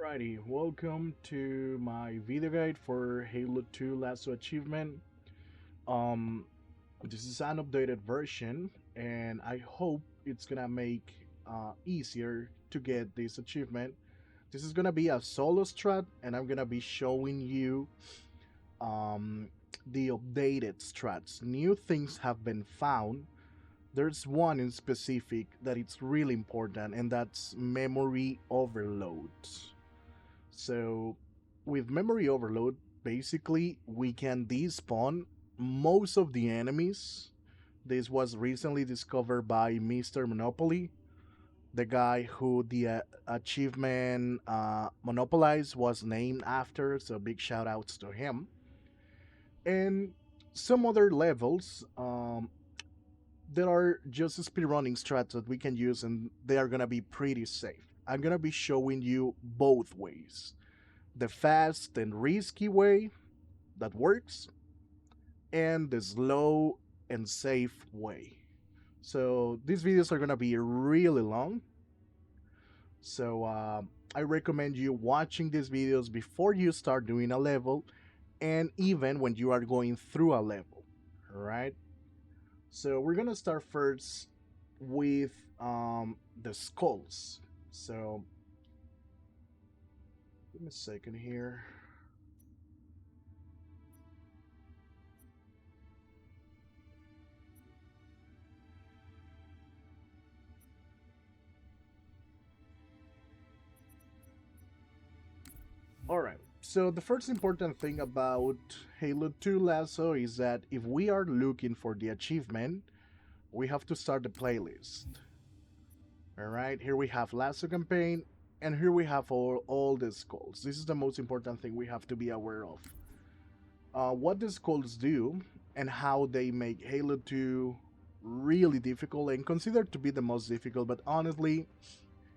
Alrighty, welcome to my video guide for Halo 2 Laso achievement. Um, this is an updated version, and I hope it's gonna make easier to get this achievement. This is gonna be a solo strat, and I'm gonna be showing you um, the updated strats. New things have been found. There's one in specific that it's really important, and that's memory overload. So, with memory overload, basically we can despawn most of the enemies. This was recently discovered by Mr. Monopoly, the guy who the achievement Monopolize was named after, so big shout outs to him. And some other levels, there are just speedrunning strats that we can use, and they are gonna be pretty safe. I'm gonna be showing you both ways, the fast and risky way that works, and the slow and safe way. So these videos are gonna be really long. So I recommend you watching these videos before you start doing a level, and even when you are going through a level. All right. So we're gonna start first with the skulls. So give me a second here. Alright, so the first important thing about Halo 2 Lasso is that if we are looking for the achievement, we have to start the playlist. Alright, here we have Lasso campaign, and here we have all the skulls. This is the most important thing we have to be aware of. What the skulls do, and how they make Halo 2 really difficult and considered to be the most difficult, but honestly,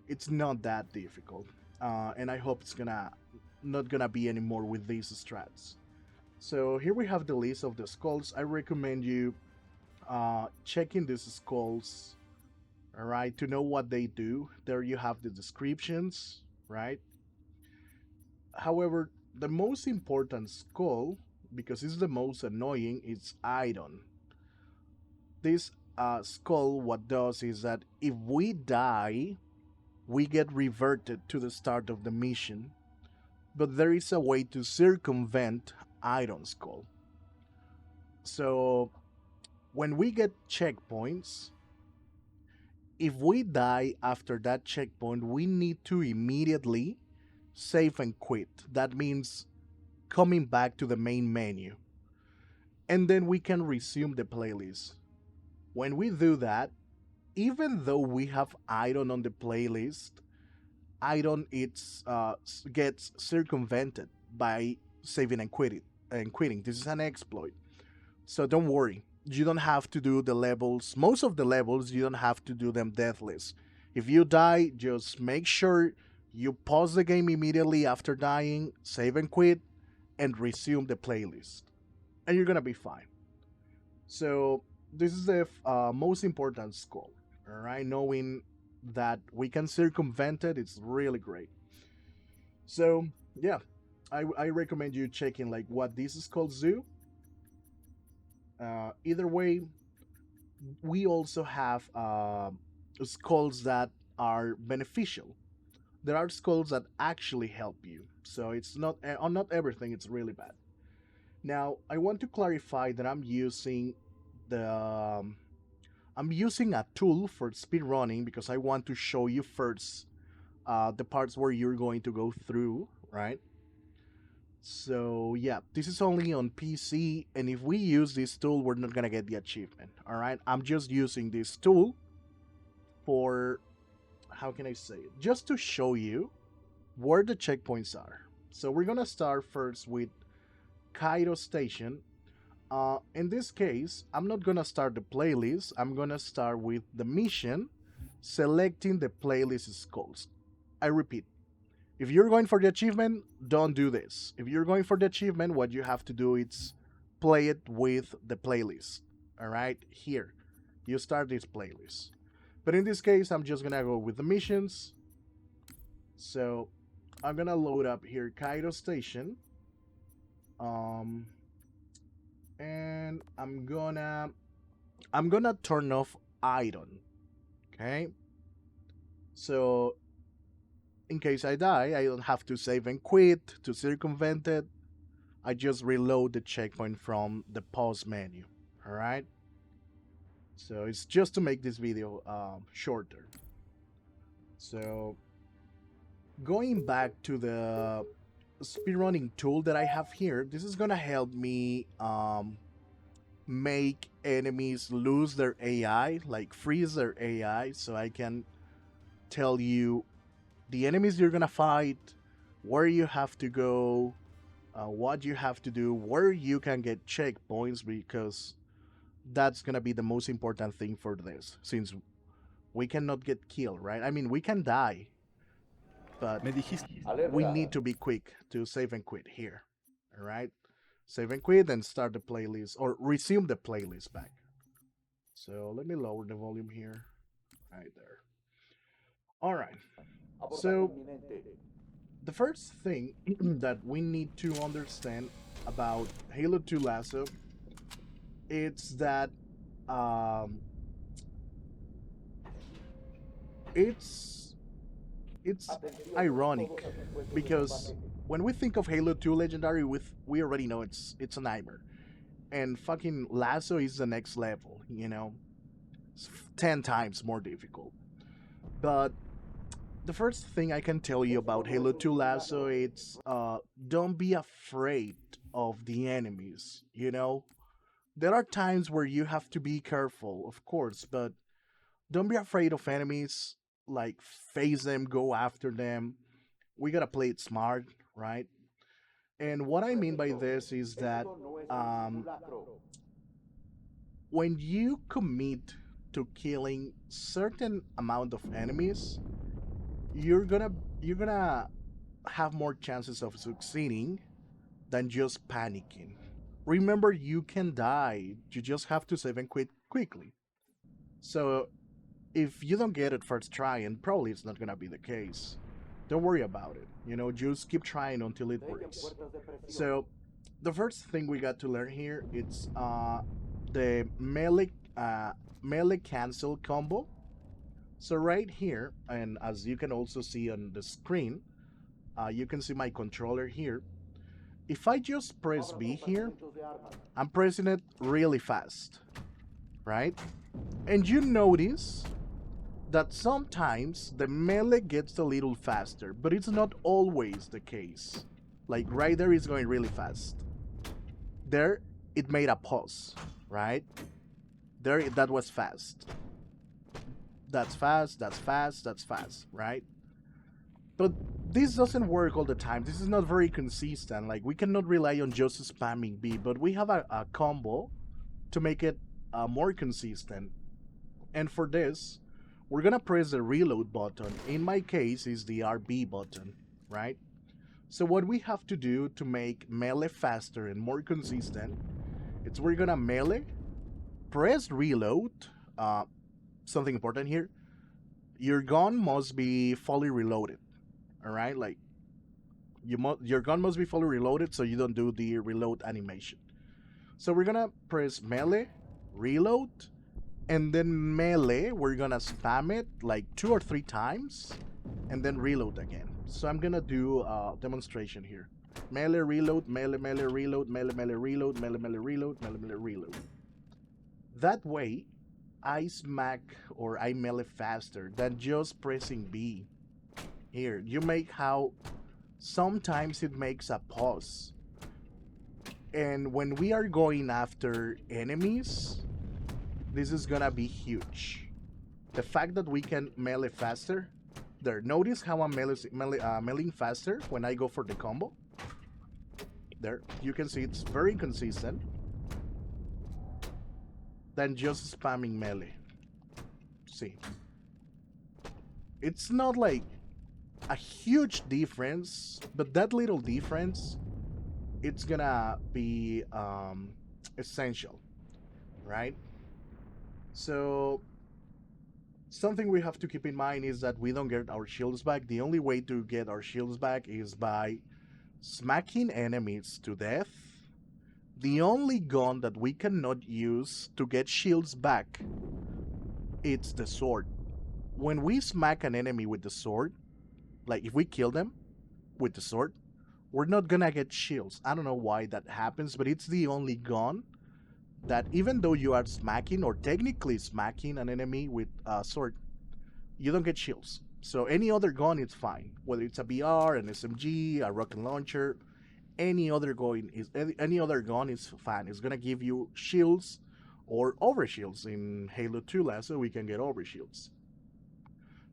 it's not that difficult. And I hope it's not gonna be anymore with these strats. So here we have the list of the skulls. I recommend you checking these skulls, all right, to know what they do. There you have the descriptions, right? However, the most important skull, because it's the most annoying, is Iron. This skull, what does is that if we die, we get reverted to the start of the mission, but there is a way to circumvent Iron Skull. So when we get checkpoints, if we die after that checkpoint, we need to immediately save and quit. That means coming back to the main menu. And then we can resume the playlist. When we do that, even though we have Iron on the playlist, Iron gets circumvented by saving and quitting. This is an exploit. So don't worry. You don't have to do the levels. Most of the levels you don't have to do them deathless. If you die, just make sure you pause the game immediately after dying, save and quit, and resume the playlist. And you're gonna be fine. So this is the most important skull. Alright, knowing that we can circumvent it, it's really great. So yeah, I recommend you checking like what these skulls do. Either way, we also have skulls that are beneficial. There are skulls that actually help you. So it's not on not everything. It's really bad. Now I want to clarify that the I'm using a tool for speed running because I want to show you first the parts where you're going to go through, right? So yeah, this is only on PC, and if we use this tool, we're not gonna get the achievement. All right, I'm just using this tool for, how can I say it? Just to show you where the checkpoints are. So we're gonna start first with Cairo Station. In this case, I'm not gonna start the playlist. I'm gonna start with the mission, selecting the playlist skulls. I repeat, if you're going for the achievement, don't do this. If you're going for the achievement, what you have to do is play it with the playlist. All right, here, you start this playlist. But in this case, I'm just gonna go with the missions. So I'm gonna load up here Cairo station. Um, and I'm gonna turn off iron. Okay, so in case I die, I don't have to save and quit to circumvent it. I just reload the checkpoint from the pause menu. All right. So it's just to make this video shorter. So going back to the speedrunning tool that I have here, this is gonna help me make enemies lose their AI, like freeze their AI, so I can tell you the enemies you're gonna fight, where you have to go, what you have to do, where you can get checkpoints, because that's gonna be the most important thing for this, since we cannot get killed, right? I mean, we can die, but Me dijiste. we need to be quick to save and quit here. All right, save and quit and start the playlist or resume the playlist back. So let me lower the volume here, right there. All right. So the first thing that we need to understand about Halo 2 Lasso, it's that um, it's it's ironic because when we think of Halo 2 Legendary, we already know it's a nightmare, and fucking Lasso is the next level. It's 10 times more difficult. But the first thing I can tell you about Halo 2 Lasso, it's don't be afraid of the enemies. There are times where you have to be careful, of course, but don't be afraid of enemies. Like, face them, go after them. We gotta play it smart, right? And what I mean by this is that um, when you commit to killing certain amount of enemies, you're gonna you're gonna have more chances of succeeding than just panicking. Remember, you can die. You just have to save and quit quickly. So if you don't get it first try, and probably it's not gonna be the case, don't worry about it. Just keep trying until it works. So the first thing we got to learn here, it's the melee cancel combo. So right here, and as you can also see on the screen, you can see my controller here. If I just press B here, I'm pressing it really fast, right? And you notice that sometimes the melee gets a little faster, but it's not always the case. Like right there is going really fast. There, it made a pause, right? There, that was fast. That's fast, that's fast, that's fast, right? But this doesn't work all the time. This is not very consistent. Like, we cannot rely on just spamming B, but we have a combo to make it more consistent. And for this, we're gonna press the reload button. In my case, is the RB button, right? So what we have to do to make melee faster and more consistent, it's we're gonna melee, press reload. Something important here, your gun must be fully reloaded. All right, like your gun must be fully reloaded so you don't do the reload animation. So we're gonna press melee, reload, and then melee, we're gonna spam it like 2 or 3 times, and then reload again. So I'm gonna do a demonstration here. Melee, reload, melee, melee, reload, melee, melee, reload, melee, melee, reload, melee, melee, reload. That way, I smack or I melee faster than just pressing B. Here, you make how sometimes it makes a pause. And when we are going after enemies, this is gonna be huge. The fact that we can melee faster. There, notice how I'm meleeing faster when I go for the combo. There, you can see it's very consistent than just spamming melee. See, it's not like a huge difference, but that little difference, it's gonna be essential, right? So Something we have to keep in mind is that we don't get our shields back. The only way to get our shields back is by smacking enemies to death. The only gun that we cannot use to get shields back, it's the sword. When we smack an enemy with the sword, like if we kill them with the sword, we're not gonna get shields. I don't know why that happens, but it's the only gun that even though you are smacking or technically smacking an enemy with a sword, you don't get shields. So any other gun is fine, whether it's a BR, an SMG, a rocket launcher, any other gun is fine. It's gonna give you shields or overshields. In Halo 2 Lasso, we can get overshields.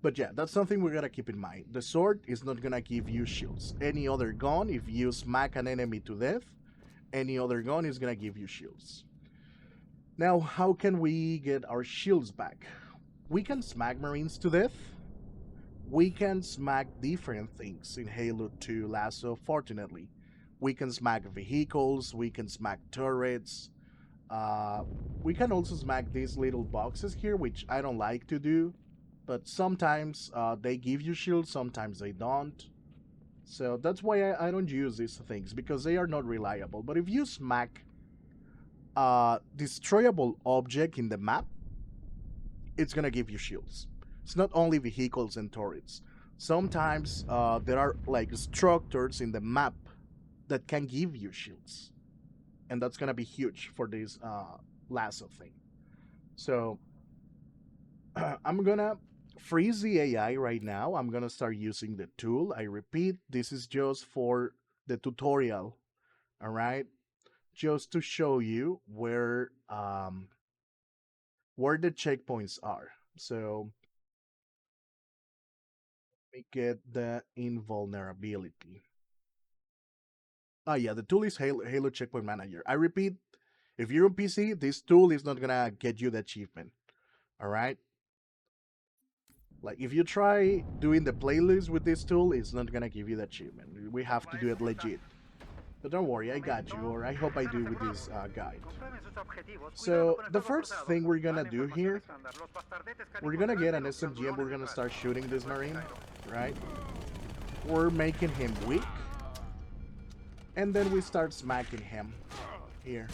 But yeah, that's something we gotta keep in mind. The sword is not gonna give you shields. Any other gun, if you smack an enemy to death, any other gun is gonna give you shields. Now, how can we get our shields back? We can smack Marines to death. We can smack different things in Halo 2 Lasso, fortunately. We can smack vehicles, we can smack turrets. Uh, we can also smack these little boxes here, which I don't like to do. But sometimes they give you shields, sometimes they don't. So that's why I don't use these things, because they are not reliable. But if you smack a destroyable object in the map, it's gonna give you shields. It's not only vehicles and turrets. Sometimes there are like structures in the map that can give you shields, and that's gonna be huge for this lasso thing. So I'm gonna freeze the AI right now. I'm gonna start using the tool. I repeat, this is just for the tutorial, all right? Just to show you where the checkpoints are. So we get the invulnerability. Oh yeah, the tool is Halo Checkpoint Manager. I repeat, if you're on PC, this tool is not gonna get you the achievement. All right. Like if you try doing the playlist with this tool, it's not gonna give you the achievement. We have to do it legit. But don't worry, I got you, or I hope I do with this guide. So the first thing we're gonna do here, we're gonna get an SMG and we're gonna start shooting this Marine, right? We're making him weak, and then we start smacking him here.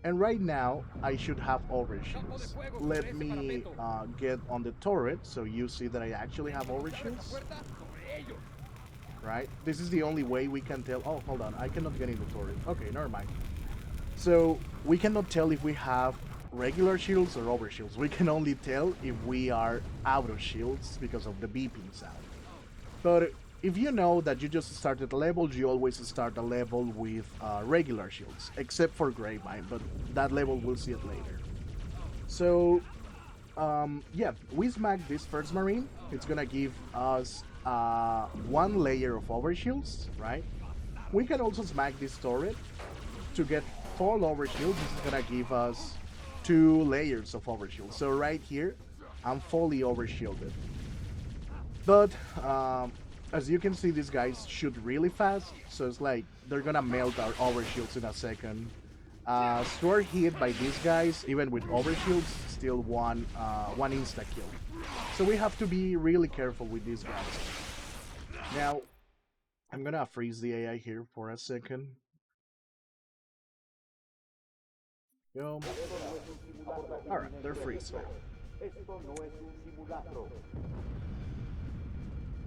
And right now, I should have overshields. Let me get on the turret so you see that I actually have overshields. Right? This is the only way we can tell. Oh, hold on. I cannot get in the turret. Okay, never mind. So we cannot tell if we have regular shields or overshields. We can only tell if we are out of shields because of the beeping sound. But if you know that you just started a level, you always start a level with regular shields, except for Gravemind, but that level we'll see it later. So, yeah, we smack this first Marine. It's gonna give us one layer of overshields, right? We can also smack this turret to get full overshield. This is gonna give us 2 layers of overshield. So right here, I'm fully overshielded. But as you can see, these guys shoot really fast, so it's like they're gonna melt our overshields in a second. So we're hit by these guys, even with overshields, still one insta kill. So we have to be really careful with these guys. Now, I'm gonna freeze the AI here for a second. Go. Alright, they're freeze now.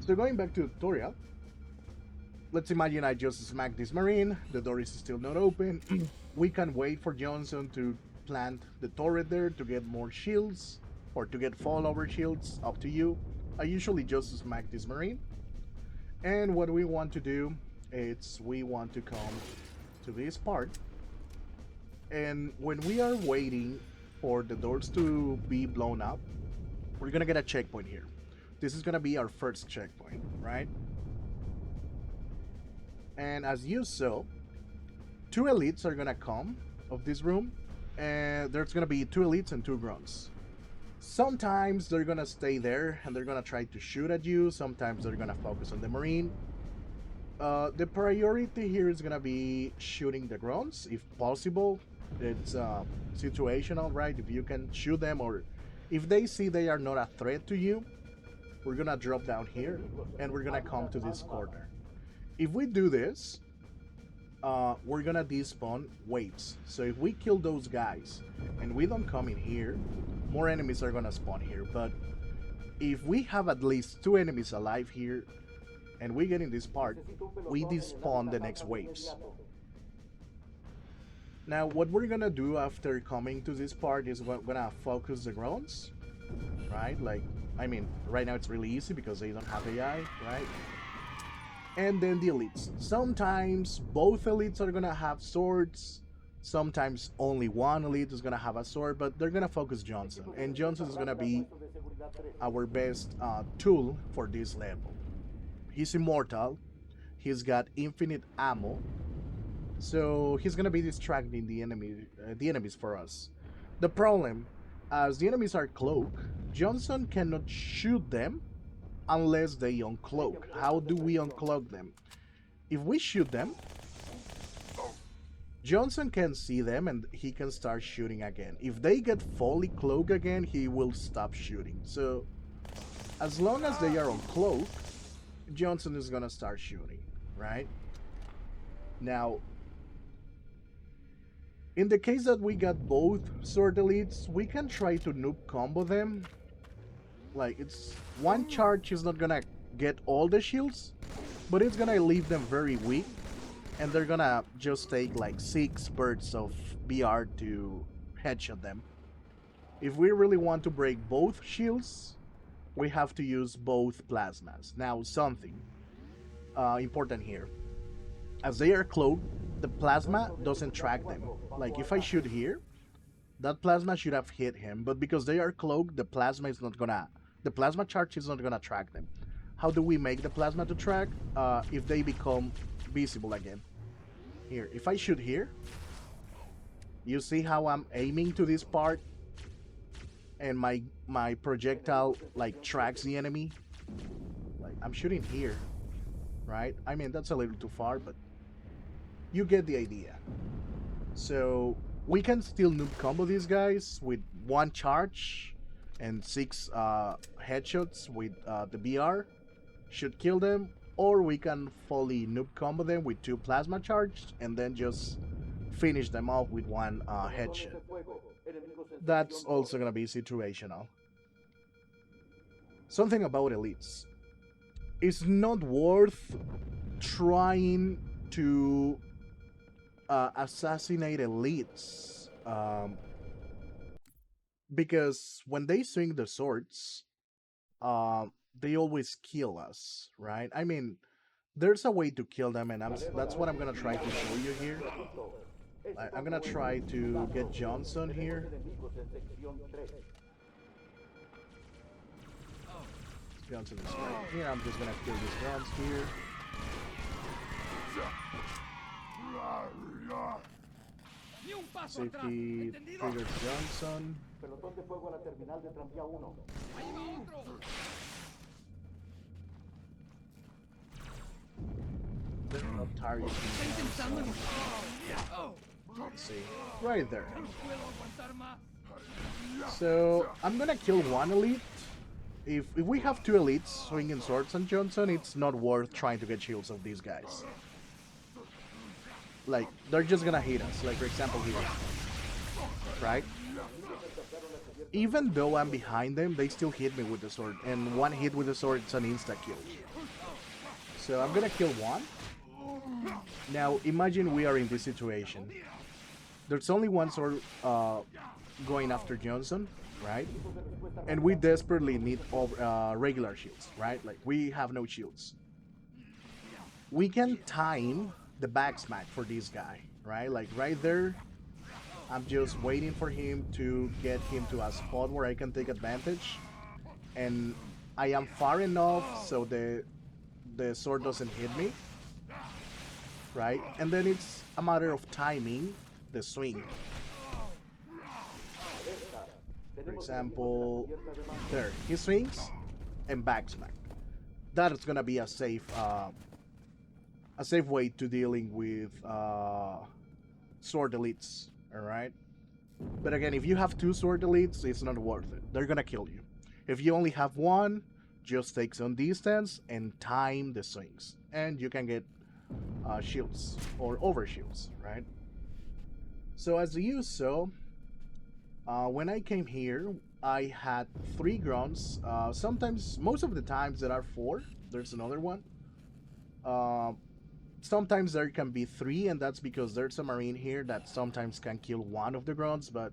So going back to the tutorial, let's imagine I just smacked this Marine, the door is still not open. We can wait for Johnson to plant the turret there to get more shields, or to get fall over shields, up to you. I usually just smack this Marine. And what we want to do is we want to come to this part. And when we are waiting for the doors to be blown up, we're gonna get a checkpoint here. This is gonna be our first checkpoint, right? And as you saw, 2 elites are gonna come of this room, and there's gonna be 2 elites and 2 grunts. Sometimes they're gonna stay there and they're gonna try to shoot at you. Sometimes they're gonna focus on the Marine. The priority here is gonna be shooting the grunts if possible. It's situational, right? If you can shoot them or If they see they are not a threat to you, we're gonna drop down here and we're gonna come to this corner. If we do this, we're gonna despawn waves. So if we kill those guys and we don't come in here, more enemies are gonna spawn here. But if we have at least 2 enemies alive here and we get in this part, we despawn the next waves. Now what we're gonna do after coming to this part is we're gonna focus the grounds, right? Like, I mean, right now it's really easy because they don't have AI, right? And then the elites. Sometimes both elites are gonna have swords. Sometimes only one elite is gonna have a sword, but they're gonna focus Johnson. And Johnson is gonna be our best tool for this level. He's immortal. He's got infinite ammo. So he's gonna be distracting the enemies for us. The problem, as the enemies are cloaked, Johnson cannot shoot them unless they uncloak. How do we uncloak them? If we shoot them, Johnson can see them and he can start shooting again. If they get fully cloaked again, he will stop shooting. So as long as they are uncloaked, Johnson is gonna start shooting, right? Now, in the case that we got both sword elites, we can try to noob combo them. Like, it's one charge is not gonna get all the shields, but it's gonna leave them very weak, and they're gonna just take like 6 bursts of BR to headshot them. If we really want to break both shields, we have to use both plasmas. Now, something important here. As they are cloaked, the plasma doesn't track them. Like, if I shoot here, that plasma should have hit him, but because they are cloaked, the plasma charge is not gonna track them. How do we make the plasma to track? If they become visible again. Here, if I shoot here, you see how I'm aiming to this part, and my projectile like tracks the enemy. Like, I'm shooting here, right? I mean, that's a little too far, but you get the idea. So we can still noob combo these guys with 1 charge and 6 headshots with the BR. Should kill them, or we can fully noob combo them with 2 plasma charged and then just finish them off with 1 headshot. That's also gonna be situational. Something about elites. It's not worth trying to assassinate elites, because when they swing the swords, they always kill us, right? I mean, there's a way to kill them, and that's what I'm gonna try to show you here. I'm gonna try to get Johnson here. Johnson is right here. I'm just gonna kill these guns here. Safety triggers Johnson. They're not targeting Johnson. Let's see. Right there. So I'm gonna kill 1 elite. If we have 2 elites swinging swords on Johnson, it's not worth trying to get shields of these guys. Like, they're just gonna hit us. Like, for example, here. Right? Even though I'm behind them, they still hit me with the sword. And 1 hit with the sword, it's an insta-kill. So I'm gonna kill 1. Now, imagine we are in this situation. There's only 1 sword going after Johnson, right? And we desperately need regular shields, right? Like, we have no shields. We can time the back smack for this guy, right? Like, right there, I'm just waiting for him to get him to a spot where I can take advantage. And I am far enough so the sword doesn't hit me, right? And then it's a matter of timing the swing. For example, there, he swings and back smack. That is gonna be a safe way to dealing with sword elites. All right. But again, if you have two sword elites, it's not worth it. They're gonna kill you. If you only have one, just take some distance and time the swings, and you can get shields or over shields, right? So as you saw, when I came here, I had three grunts. Sometimes, most of the times, there are four. There's another one. Uh, Sometimes there can be three, and that's because there's a marine here that sometimes can kill one of the grunts. But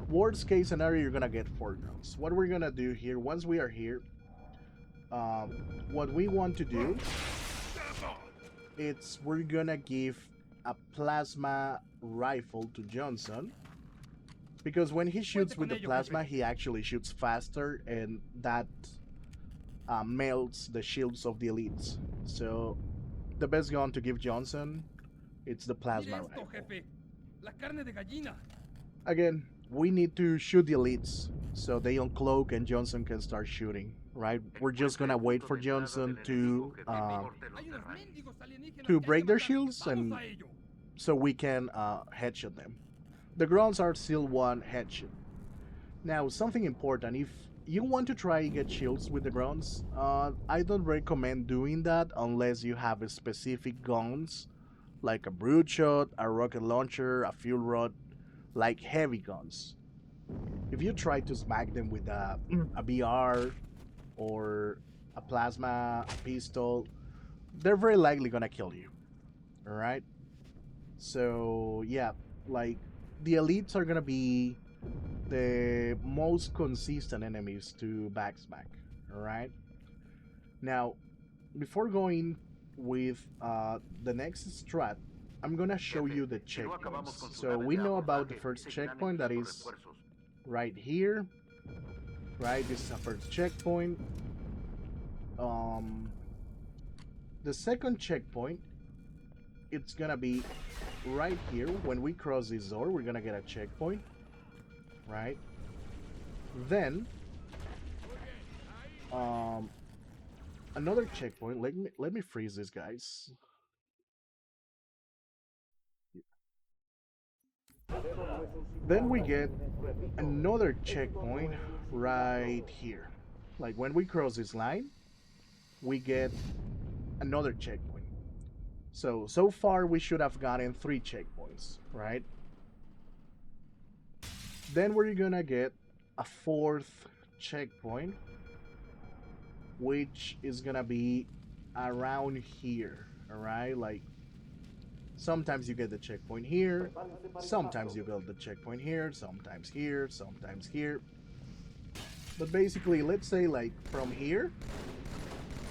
worst case scenario, you're gonna get four grunts. What we're gonna do here, once we are here, what we want to do, it's we're gonna give a plasma rifle to Johnson. Because when he shoots with the plasma, he actually shoots faster, and that melts the shields of the elites. So the best gun to give Johnson, it's the plasma rifle. Again, we need to shoot the elites so they uncloak and Johnson can start shooting. Right? We're just gonna wait for Johnson to break their shields, and so we can headshot them. The grunts are still one headshot. Now, something important, if you want to try and get shields with the grunts, I don't recommend doing that unless you have a specific guns, like a brute shot, a rocket launcher, a fuel rod, like heavy guns. If you try to smack them with a BR or a plasma pistol, they're very likely gonna kill you. Alright? So, yeah, like, the elites are gonna be the most consistent enemies to backsmack. Alright? Now, before going with the next strat, I'm gonna show you the checkpoints. So we know about the first checkpoint, that is right here. Right, this is a first checkpoint. The second checkpoint, it's gonna be right here. When we cross this door, we're gonna get a checkpoint. Right? Then another checkpoint. Let me freeze this, guys. Then we get another checkpoint right here. Like when we cross this line, we get another checkpoint. So far we should have gotten 3 checkpoints, right? Then we're gonna get a 4th checkpoint, which is gonna be around here, alright? Like, sometimes you get the checkpoint here, sometimes you get the checkpoint here, sometimes here, sometimes here. But basically, let's say like from here,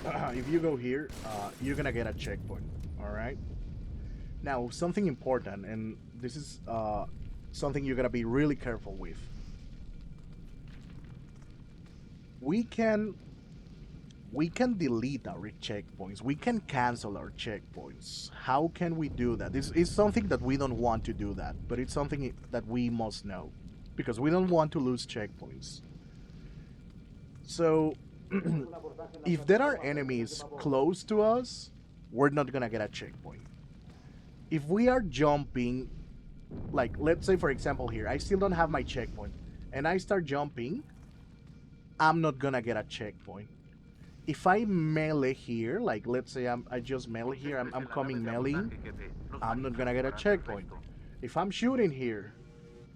if you go here, you're gonna get a checkpoint, alright? Now, something important, and this is something you're gonna be really careful with. We can delete our checkpoints. We can cancel our checkpoints. How can we do that? This is something that we don't want to do that, but it's something that we must know, because we don't want to lose checkpoints. So, if there are enemies close to us, we're not gonna get a checkpoint. If we are jumping, like let's say for example here, I still don't have my checkpoint, and I start jumping, I'm not gonna get a checkpoint. If I melee here, like let's say I just melee here, I'm coming meleeing, I'm not gonna get a checkpoint. If I'm shooting here,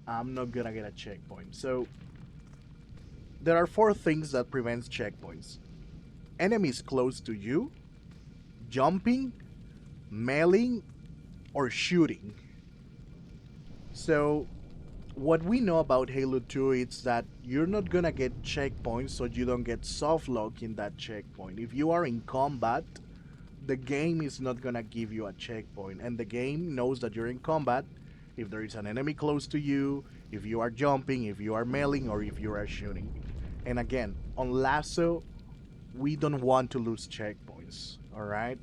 I'm not gonna get a checkpoint. So there are 4 things that prevents checkpoints: enemies close to you, jumping, meleeing, or shooting. So what we know about Halo 2 is that you're not gonna get checkpoints, so you don't get soft lock in that checkpoint. If you are in combat, the game is not gonna give you a checkpoint, and the game knows that you're in combat if there is an enemy close to you, if you are jumping, if you are meleeing, or if you are shooting. And again, on Laso, we don't want to lose checkpoints, alright?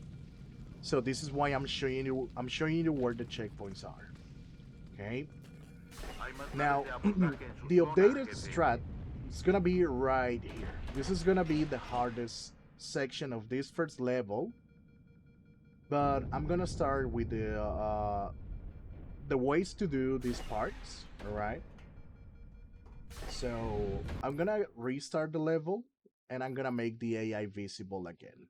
So this is why I'm showing you where the checkpoints are. Okay? Now, the updated strat is gonna be right here. This is gonna be the hardest section of this first level, but I'm gonna start with the ways to do these parts. All right. So I'm gonna restart the level and I'm gonna make the AI visible again.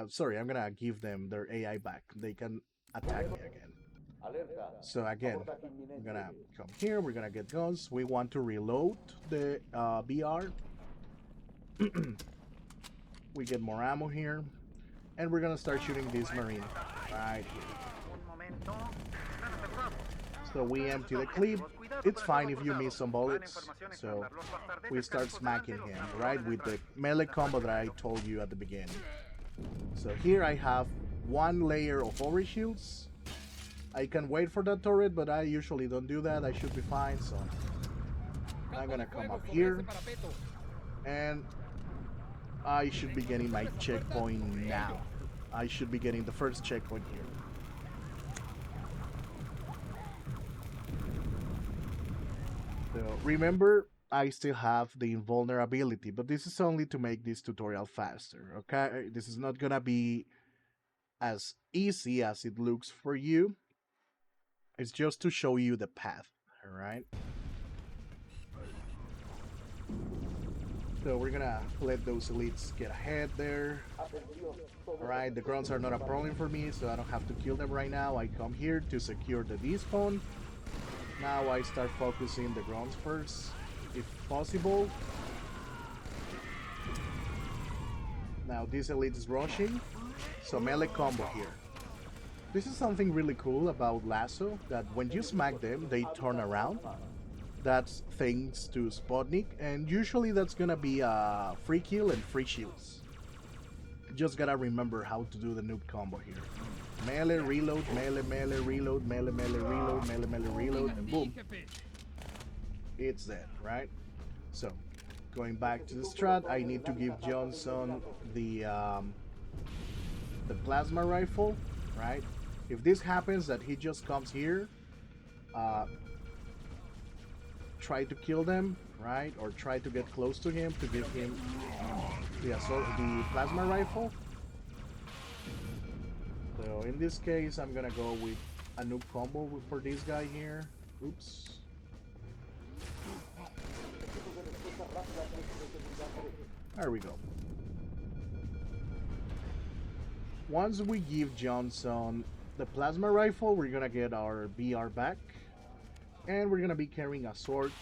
Sorry, I'm gonna give them their AI back. They can attack me again. So again, I'm gonna come here. We're gonna get guns. We want to reload the BR. We get more ammo here, and we're gonna start shooting this marine right here. So we empty the clip. It's fine if you miss some bullets. So we start smacking him, right, with the melee combo that I told you at the beginning. So here I have one layer of overshields. I can wait for that turret, but I usually don't do that. I should be fine, so I'm gonna come up here. And I should be getting my checkpoint now. I should be getting the first checkpoint here. So remember, I still have the invulnerability, but this is only to make this tutorial faster, okay? This is not gonna be as easy as it looks for you. It's just to show you the path, alright? So we're gonna let those elites get ahead there. Alright, the grunts are not a problem for me, so I don't have to kill them right now. I come here to secure the despawn. Now I start focusing the grunts first, if possible. Now this elite is rushing, so melee combo here. This is something really cool about Laso, that when you smack them, they turn around. That's thanks to Sputnik, and usually that's gonna be a free kill and free shields. Just gotta remember how to do the noob combo here. Melee, reload, melee, melee, reload, melee, melee, reload, melee, melee, reload, and boom. It's dead, right? So, going back to the strat, I need to give Johnson the plasma rifle, right? If this happens, that he just comes here, try to kill them, right? Or try to get close to him to give him the plasma rifle. So in this case, I'm gonna go with a noob combo for this guy here. Oops. There we go. Once we give Johnson the plasma rifle, we're gonna get our BR back. And we're gonna be carrying a sword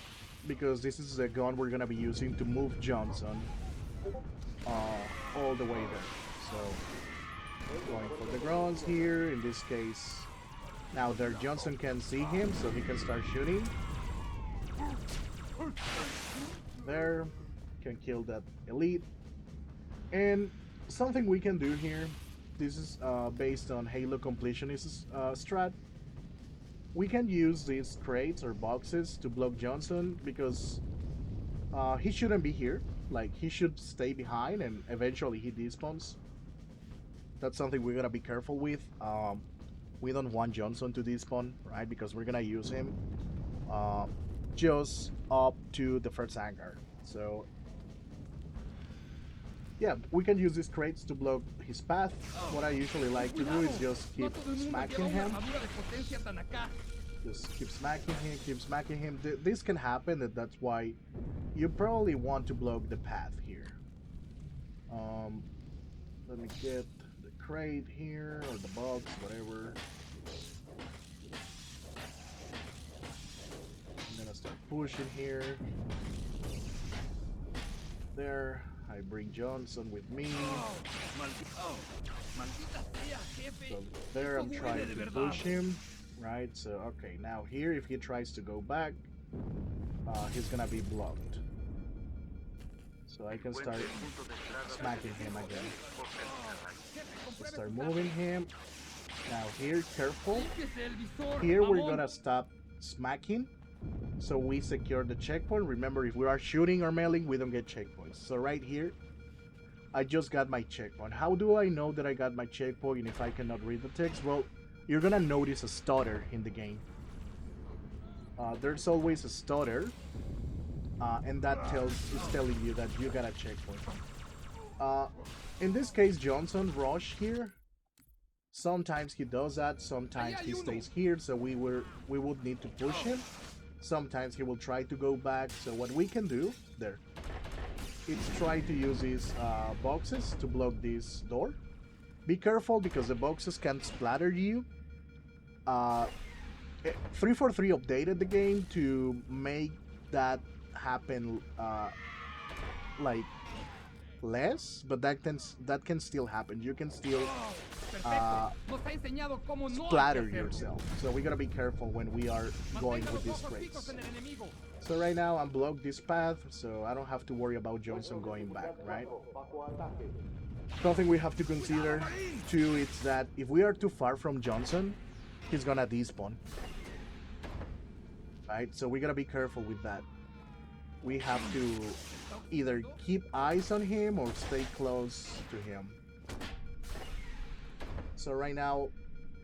because this is the gun we're gonna be using to move Johnson all the way there. So going for the grunts here in this case. Now there Johnson can see him, so he can start shooting. There, can kill that elite. And something we can do here, this is based on Halo completionist strat. We can use these crates or boxes to block Johnson because he shouldn't be here. Like, he should stay behind and eventually he despawns. That's something we're gonna be careful with. We don't want Johnson to despawn, right? Because we're gonna use him just up to the first hangar. So yeah, we can use these crates to block his path. What I usually like to do is just keep smacking him. Just keep smacking him, keep smacking him. This can happen, and that's why you probably want to block the path here. Let me get the crate here, or the box, whatever. I'm gonna start pushing here. There. I bring Johnson with me. So there I'm trying to push him, right? So okay, now here if he tries to go back, he's gonna be blocked. So I can start smacking him again. Start moving him. Now here, careful. Here we're gonna stop smacking. So we secure the checkpoint. Remember, if we are shooting or mailing, we don't get checkpoints. So right here, I just got my checkpoint. How do I know that I got my checkpoint if I cannot read the text? Well, you're gonna notice a stutter in the game. There's always a stutter, and that is telling you that you got a checkpoint. In this case, Johnson rushed here, Sometimes he does that, sometimes he stays here, so we would need to push him. Sometimes he will try to go back, so what we can do there is try to use these boxes to block this door. Be careful because the boxes can splatter you. 343 updated the game to make that happen like less, but that can still happen. You can still splatter yourself. So we gotta be careful when we are going with these crates. So right now I'm blocked this path, so I don't have to worry about Johnson going back, right? Something we have to consider too is that if we are too far from Johnson, he's gonna despawn. Right? So we gotta be careful with that. We have to either keep eyes on him or stay close to him. So right now,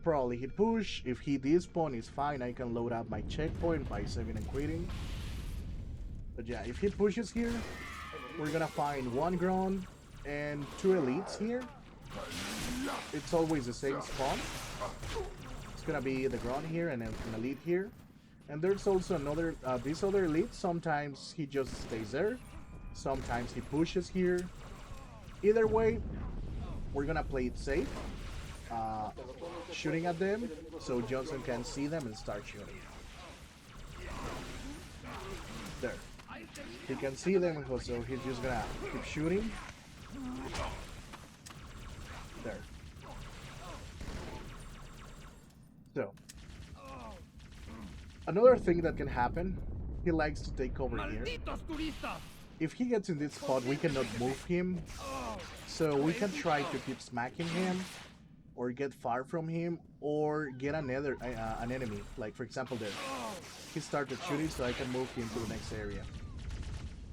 probably he push. If he despawn, it's fine. I can load up my checkpoint by saving and quitting. But yeah, if he pushes here, we're gonna find one Grunt and two elites here. It's always the same spawn. It's gonna be the Grunt here and an elite here. And there's also another, this other elite. Sometimes he just stays there. Sometimes he pushes here. Either way, we're gonna play it safe. Shooting at them so Johnson can see them and start shooting. There. He can see them, so he's just gonna keep shooting. There. So, another thing that can happen, he likes to take over here. If he gets in this spot, we cannot move him, so we can try to keep smacking him, or get far from him, or get another an enemy. Like for example, there, he started shooting, so I can move him to the next area.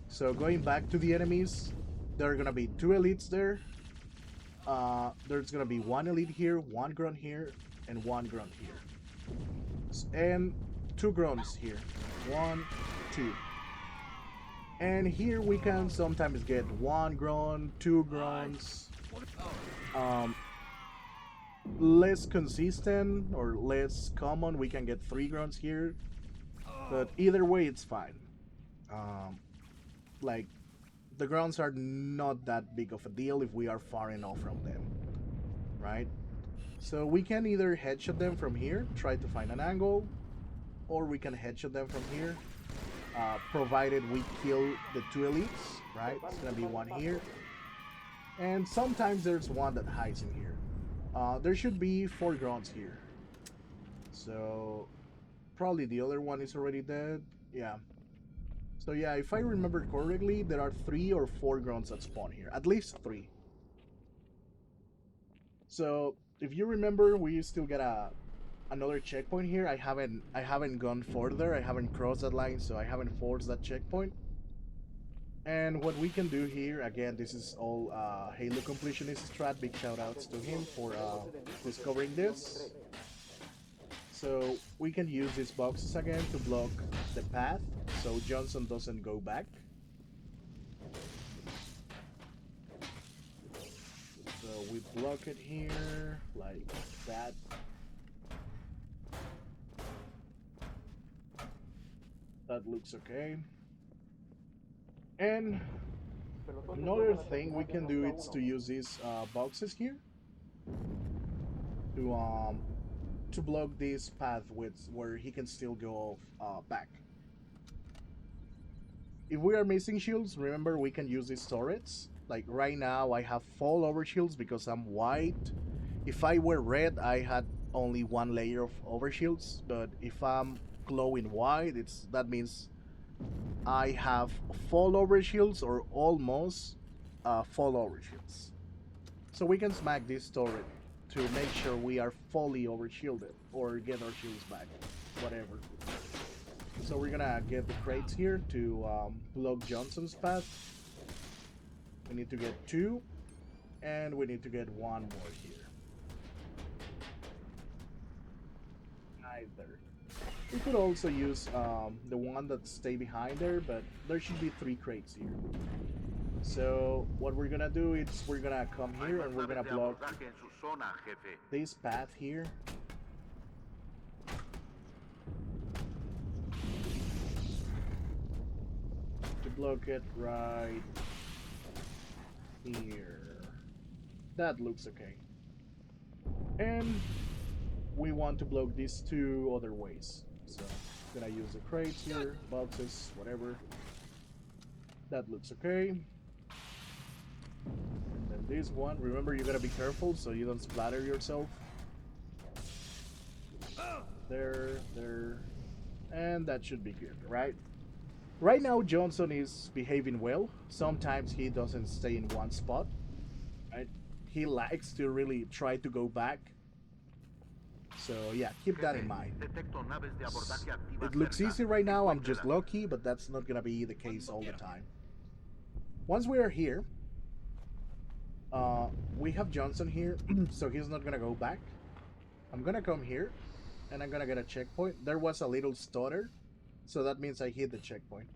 So going back to the enemies, there are gonna be two elites there. There's gonna be one elite here, one grunt here, and one grunt here, and two grunts here. 1, 2. And here we can sometimes get one grunt, two grunts. Less consistent or less common, we can get 3 grunts here. But either way, it's fine. Like, the grunts are not that big of a deal if we are far enough from them, right? So we can either headshot them from here, try to find an angle, or we can headshot them from here, provided we kill the two elites, right? It's gonna be one here. And sometimes there's one that hides in here. There should be 4 grunts here. So, probably the other one is already dead. Yeah. So yeah, if I remember correctly, there are 3 or 4 grunts that spawn here. At least 3. So, if you remember, we still get another checkpoint here. I haven't gone further. I haven't crossed that line, so I haven't forced that checkpoint. And what we can do here, again, this is all Halo completionist strat. Big shout outs to him for discovering this. So we can use these boxes again to block the path so Johnson doesn't go back. So we block it here like that. That looks okay. And another thing we can do is to use these boxes here to block this path with where he can still go back. If we are missing shields, remember we can use these turrets. Like right now I have full overshields because I'm white. If I were red, I had only one layer of overshields, but if I'm glowing white, that means I have full overshields or almost full overshields. So we can smack this turret to make sure we are fully overshielded or get our shields back, whatever. So we're gonna get the crates here to block Johnson's path. We need to get 2, and we need to get 1 more here. Either. We could also use the one that stay behind there, but there should be 3 crates here. So what we're gonna do is we're gonna come Hay here más and we're naves gonna de block abordaje en su zona, jefe. this path here. To block it right here. That looks okay. And we want to block these two other ways. So I'm gonna use the crates here, boxes, whatever. That looks okay. And then this one, remember you gotta be careful so you don't splatter yourself. There, and that should be good, right? Right now Johnson is behaving well. Sometimes he doesn't stay in one spot, right? He likes to really try to go back. So yeah, keep that in Jefe, mind. detecto naves de abordaje activas It looks cerca. easy right now, I'm just Encuéntrelas. lucky, but that's not gonna be the case all the time. Once we are here, we have Johnson here, so he's not gonna go back. I'm gonna come here, and I'm gonna get a checkpoint. There was a little stutter, so that means I hit the checkpoint.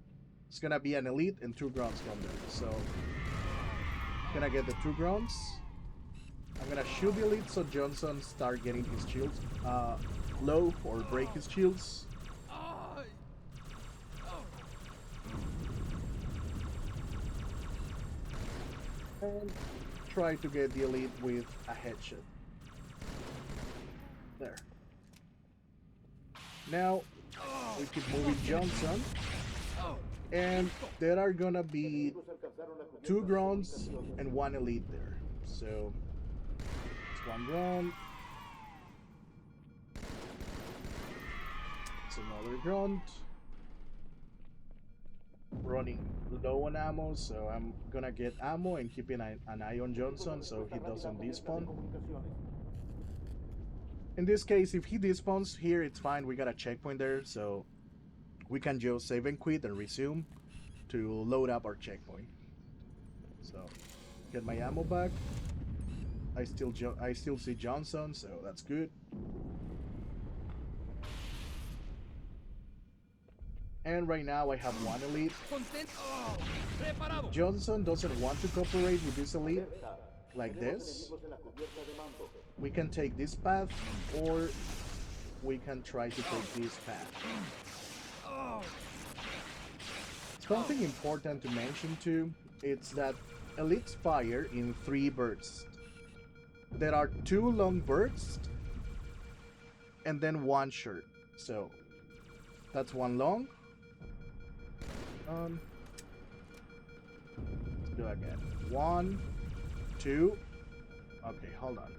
It's gonna be an elite and 2 grounds from there. So, gonna get the 2 grounds. I'm gonna shoot the elite so Johnson start getting his shields low or break his shields. And try to get the elite with a headshot. There. Now we keep moving Johnson, and there are gonna be 2 grounds and 1 elite there. So it's 1 ground. It's another ground. Running low on ammo, so I'm gonna get ammo and keeping an eye on Johnson so he doesn't despawn. In this case, if he despawns here, it's fine. We got a checkpoint there, so we can just save and quit and resume to load up our checkpoint. So get my ammo back. I still see Johnson, so that's good. And right now I have 1 elite. Johnson doesn't want to cooperate with this elite like this. We can take this path, or we can try to take this path. Something important to mention too, it's that elites fire in 3 bursts. There are 2 long bursts and then 1 short. So that's 1 long. Let's do again. 1, 2. Okay, hold on.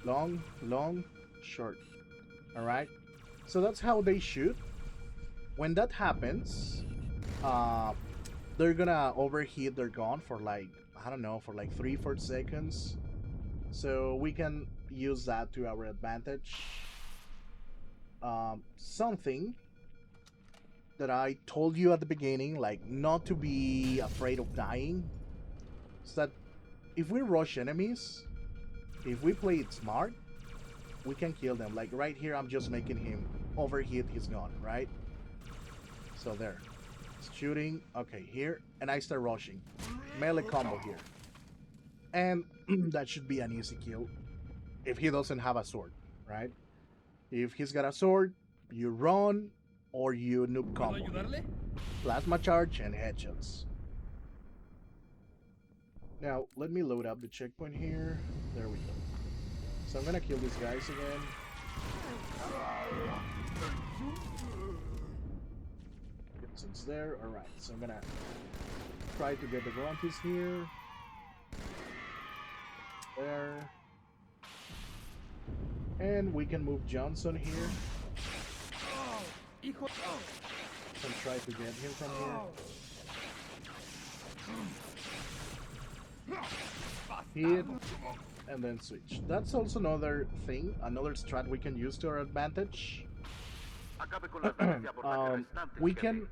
Long, long, short. Alright. So that's how they shoot. When that happens, they're gonna overheat their gun for like, I don't know, for like 3-4 seconds. So we can use that to our advantage. Something that I told you at the beginning, like not to be afraid of dying, is that if we rush enemies, if we play it smart, we can kill them. Like right here, I'm just making him overheat his gun, right? So there. Shooting. Okay, here. And I start rushing. Melee combo here. And that should be an easy kill. If he doesn't have a sword, right? If he's got a sword, you run or you noob combo. Plasma charge and headshots. Now, let me load up the checkpoint here. There we go. So I'm gonna kill these guys again. Since there, alright. So I'm gonna try to get the Grunties here. There. And we can move Johnson here. And try to get him from here. Hit. And then switch. That's also another thing, another strat we can use to our advantage. We can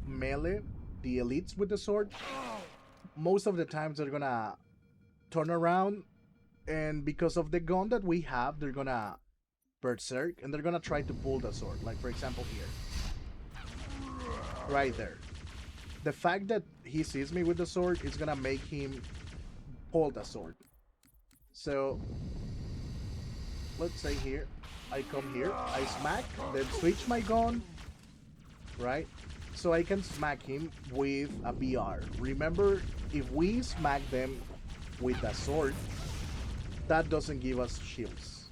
melee the elites with the sword. Most of the times they're gonna turn around, and because of the gun that we have, they're gonna berserk and they're gonna try to pull the sword. Like for example here, right there. The fact that he sees me with the sword is gonna make him pull the sword. So let's say here, I come here, I smack, then switch my gun, right? So I can smack him with a BR. Remember, if we smack them with a sword, that doesn't give us shields.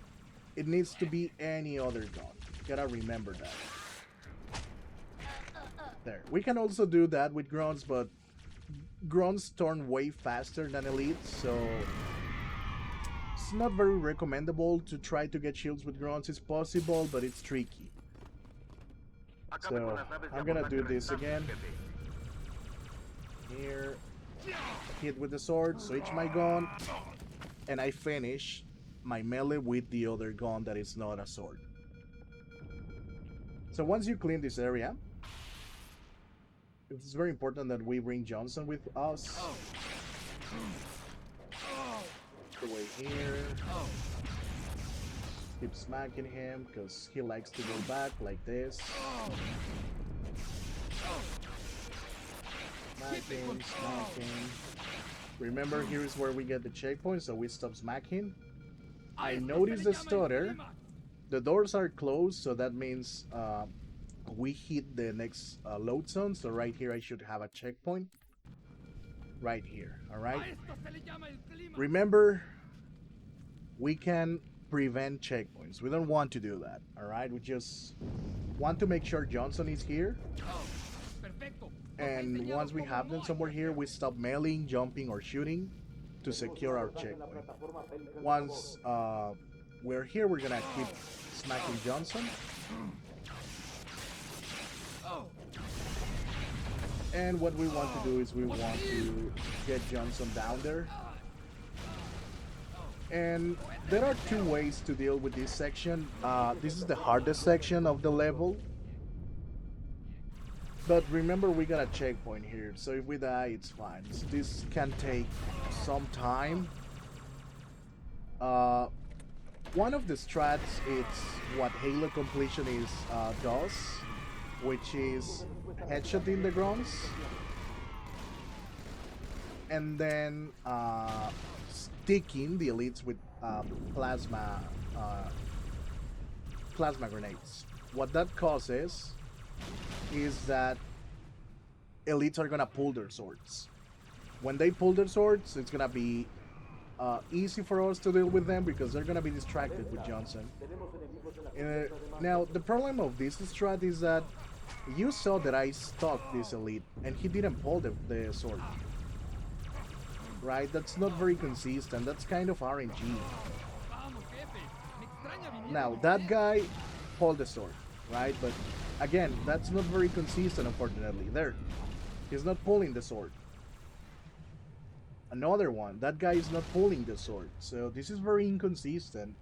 It needs to be any other gun. Gotta remember that. There. We can also do that with grunts, but grunts turn way faster than elites, so it's not very recommendable to try to get shields with grunts. It's possible, but it's tricky. So I'm gonna do this again. Here, hit with the sword, switch my gun, and I finish my melee with the other gun that is not a sword. So once you clean this area, it's very important that we bring Johnson with us. The way here. Keep smacking him because he likes to go back like this. Smacking. Remember, here is where we get the checkpoint, so we stop smacking. I noticed the stutter. The doors are closed, so that means we hit the next load zone. So right here I should have a checkpoint. Right here, alright? Remember, we can prevent checkpoints. We don't want to do that, alright? We just want to make sure Johnson is here. And once we have them somewhere here, we stop meleeing, jumping, or shooting to secure our checkpoint. Once we're here, we're gonna keep smacking Johnson. And what we want to do is we want to get Johnson down there. And there are two ways to deal with this section. This is the hardest section of the level. But remember, we got a checkpoint here, so if we die, it's fine. So this can take some time. One of the strats, it's what Halo completion is does, which is headshotting the grunts, and then sticking the elites with plasma grenades. What that causes is that elites are gonna pull their swords. When they pull their swords, it's gonna be easy for us to deal with them because they're gonna be distracted with Johnson. Now, the problem of this strat is that you saw that I stuck this elite and he didn't pull the sword. Right? That's not very consistent. That's kind of RNG. Now, that guy pulled the sword, right? But again, that's not very consistent, unfortunately. There, he's not pulling the sword. Another one, that guy is not pulling the sword. So this is very inconsistent.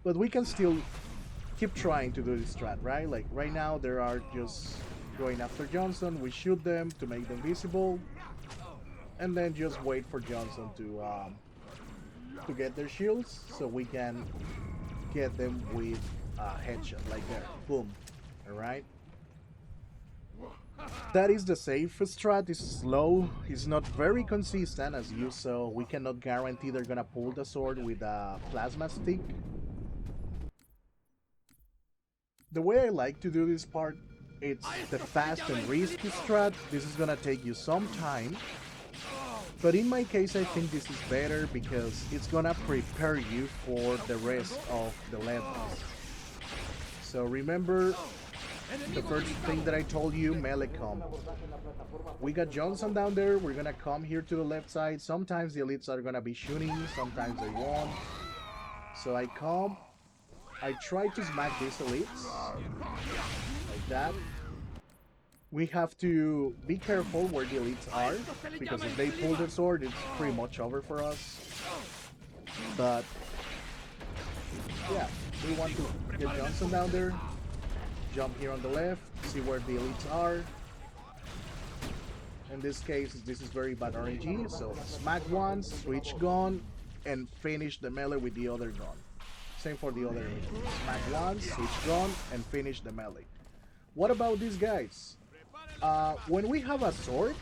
But we can still keep trying to do this strat, right? Like right now, they are just going after Johnson. We shoot them to make them visible, and then just wait for Johnson to get their shields, so we can get them with a headshot, like there, boom. All right. That is the safest strat. It's slow. It's not very consistent, as you saw. We cannot guarantee they're gonna pull the sword with a plasma stick. The way I like to do this part, it's the fast and risky strat. This is gonna take you some time, but in my case I think this is better because it's gonna prepare you for the rest of the levels. So remember the first thing that I told you, melee combo. We got Johnson down there, we're gonna come here to the left side. Sometimes the elites are gonna be shooting, sometimes they won't. So I come, I try to smack these elites, like that. We have to be careful where the elites are, because if they pull their sword, it's pretty much over for us. But yeah, we want to get Johnson down there, jump here on the left, see where the elites are. In this case, this is very bad RNG, so smack once, switch gun, and finish the melee with the other gun. Same for the other elites. Smack once, switch gun, and finish the melee. What about these guys? When we have a sword,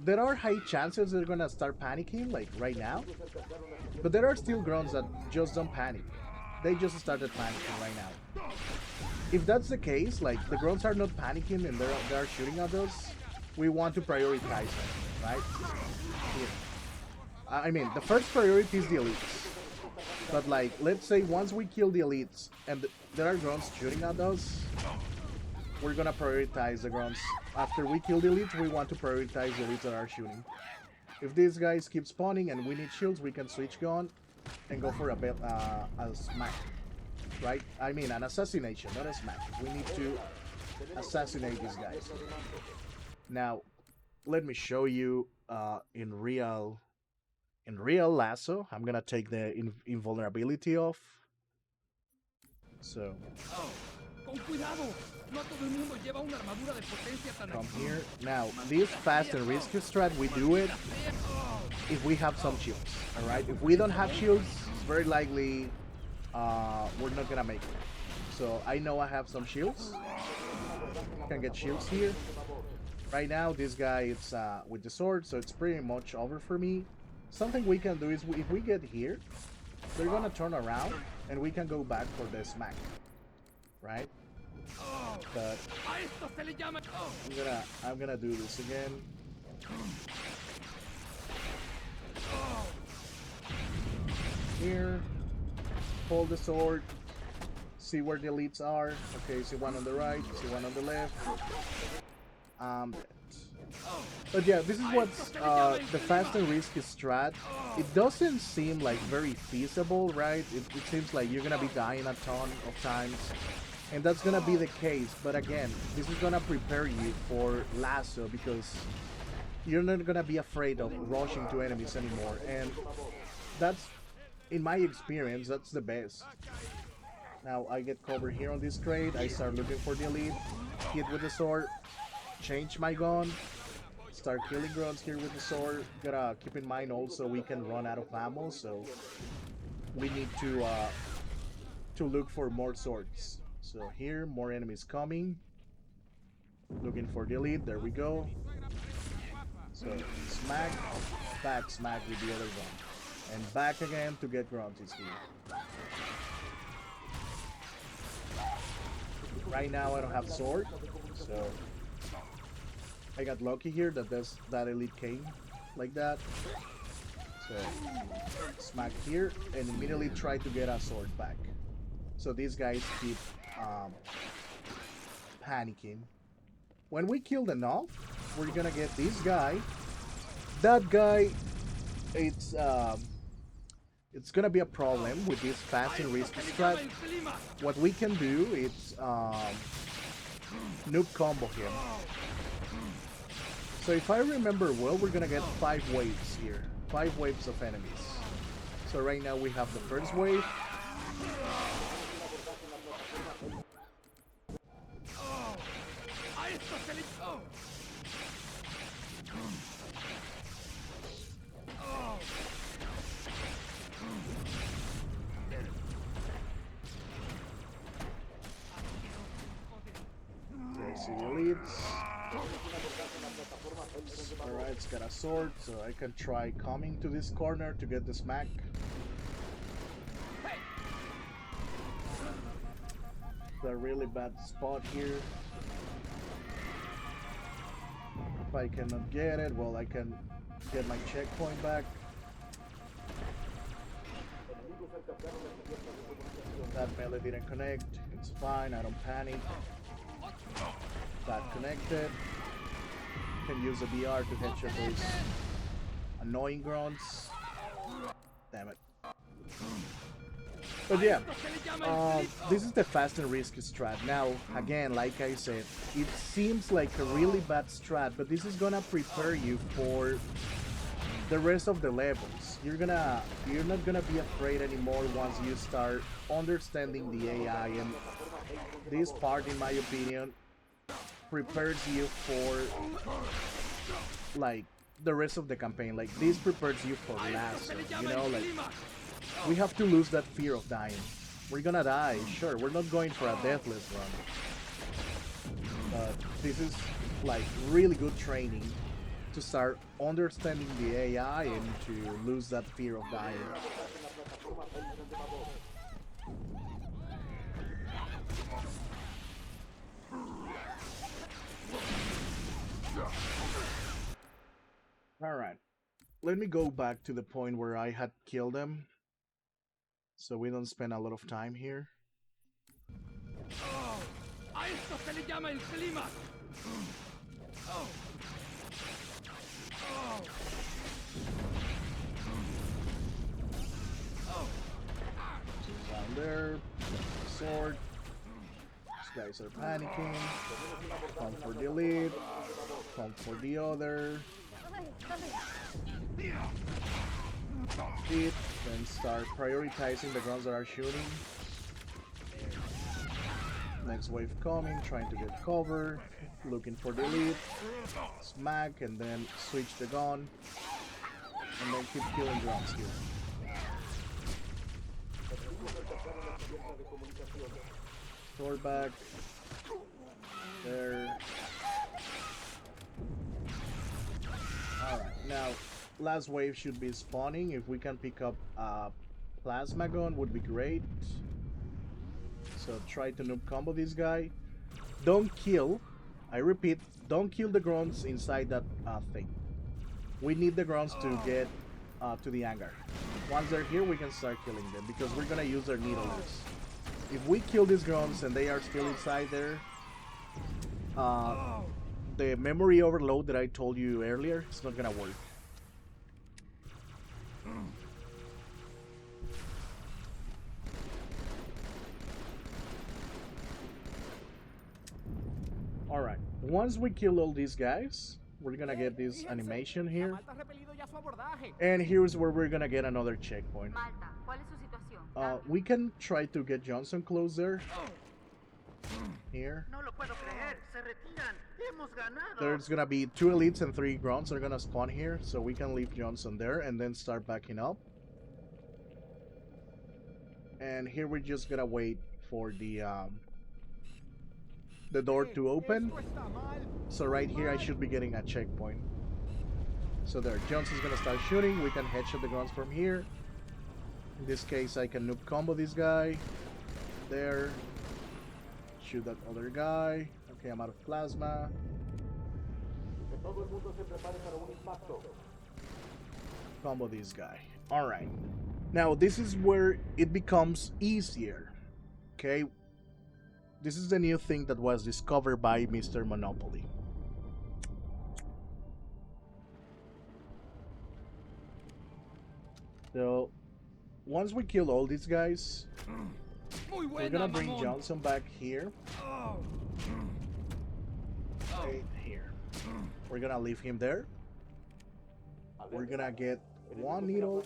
there are high chances they're gonna start panicking, like right now. But there are still grunts that just don't panic. They just started panicking right now. If that's the case, like the grunts are not panicking and they're shooting at us, we want to prioritize them, right? Here. I mean, the first priority is the elites. But like, let's say once we kill the elites and there are grunts shooting at us, we're gonna prioritize the grunts. After we kill the elites, we want to prioritize the elites that are shooting. If these guys keep spawning and we need shields, we can switch gun and go for a smack, right? I mean, an assassination, not a smack. We need to assassinate these guys. Now, let me show you in real Lasso. I'm gonna take the invulnerability off. So Con cuidado, no todo el mundo lleva una armadura de potencia tan come here. Now, this fast and risky strat, we do it if we have some shields. All right. If we don't have shields, it's very likely we're not gonna make it. So I know I have some shields. Can get shields here. Right now, this guy is with the sword, so it's pretty much over for me. Something we can do is if we get here, they're gonna turn around and we can go back for the smack, right? But I'm gonna do this again. Here, hold the sword, see where the elites are. Okay, see one on the right, see one on the left. But yeah, this is what's the fast and risky strat. It doesn't seem like very feasible, right? It seems like you're gonna be dying a ton of times, and that's gonna be the case. But again, this is gonna prepare you for Lasso because you're not gonna be afraid of rushing to enemies anymore, and that's, in my experience, that's the best. Now I get covered here on this trade. I start looking for the elite, hit with the sword, change my gun, start killing grunts here with the sword. Gotta keep in mind also we can run out of ammo, so we need to look for more swords. So here, more enemies coming. Looking for the elite. There we go. So smack, back smack with the other gun, and back again to get grunties here. Right now I don't have sword, so I got lucky here that that elite came like that. So smack here and immediately try to get a sword back. So these guys keep panicking. When we kill enough, we're gonna get this guy. That guy, it's gonna be a problem with this fast and risky strat. What we can do is noob combo him. So if I remember well, we're gonna get 5 waves here. 5 waves of enemies. So right now we have the first wave. See the elites. Alright, it's got a sword, so I can try coming to this corner to get the smack. It's a really bad spot here. If I cannot get it, well, I can get my checkpoint back. That melee didn't connect. It's fine, I don't panic. That connected. Can use the BR to headshot those annoying grunts. Damn it. But yeah, this is the fast and risky strat. Now, again, like I said, it seems like a really bad strat, but this is gonna prepare you for the rest of the levels. You're not gonna be afraid anymore once you start understanding the AI, and this part, in my opinion, prepares you for like the rest of the campaign. Like this prepares you for Lasso, you know, like we have to lose that fear of dying. We're gonna die, sure, we're not going for a deathless run, but this is like really good training to start understanding the AI and to lose that fear of dying. Alright, let me go back to the point where I had killed them so we don't spend a lot of time here. Oh, a esto se le llama el clima. Oh. Oh. Oh. Down there, sword. These guys are panicking. Come for the lead. Come for the other. Hit, then start prioritizing the guns that are shooting. Next wave coming, trying to get cover, looking for the lead. Smack, and then switch the gun. And then keep killing drums here. Sword back. There. Alright, now last wave should be spawning. If we can pick up a plasma gun would be great. So try to noob combo this guy. Don't kill, I repeat, don't kill the grunts inside that thing. We need the grunts to get to the hangar. Once they're here, we can start killing them because we're gonna use their needlers. If we kill these grunts and they are still inside there, the memory overload that I told you earlier is not gonna work. Alright, once we kill all these guys, we're gonna get this animation here. And here's where we're gonna get another checkpoint. Malta, ¿cuál es su situación? We can try to get Johnson close there. Here. No lo puedo creer. Se retiran. Hemos ganado. There's gonna be 2 elites and 3 grunts are gonna spawn here, so we can leave Johnson there and then start backing up. And here we're just gonna wait for the door to open. So right here I should be getting a checkpoint. So there, Johnson's gonna start shooting. We can headshot the guns from here. In this case, I can noob combo this guy. There. Shoot that other guy. Okay, I'm out of plasma. Combo this guy. Alright. Now, this is where it becomes easier. Okay? This is the new thing that was discovered by Mr. Monopoly. So, once we kill all these guys, we're gonna bring Johnson back here. Okay, here. We're gonna leave him there. We're gonna get one needle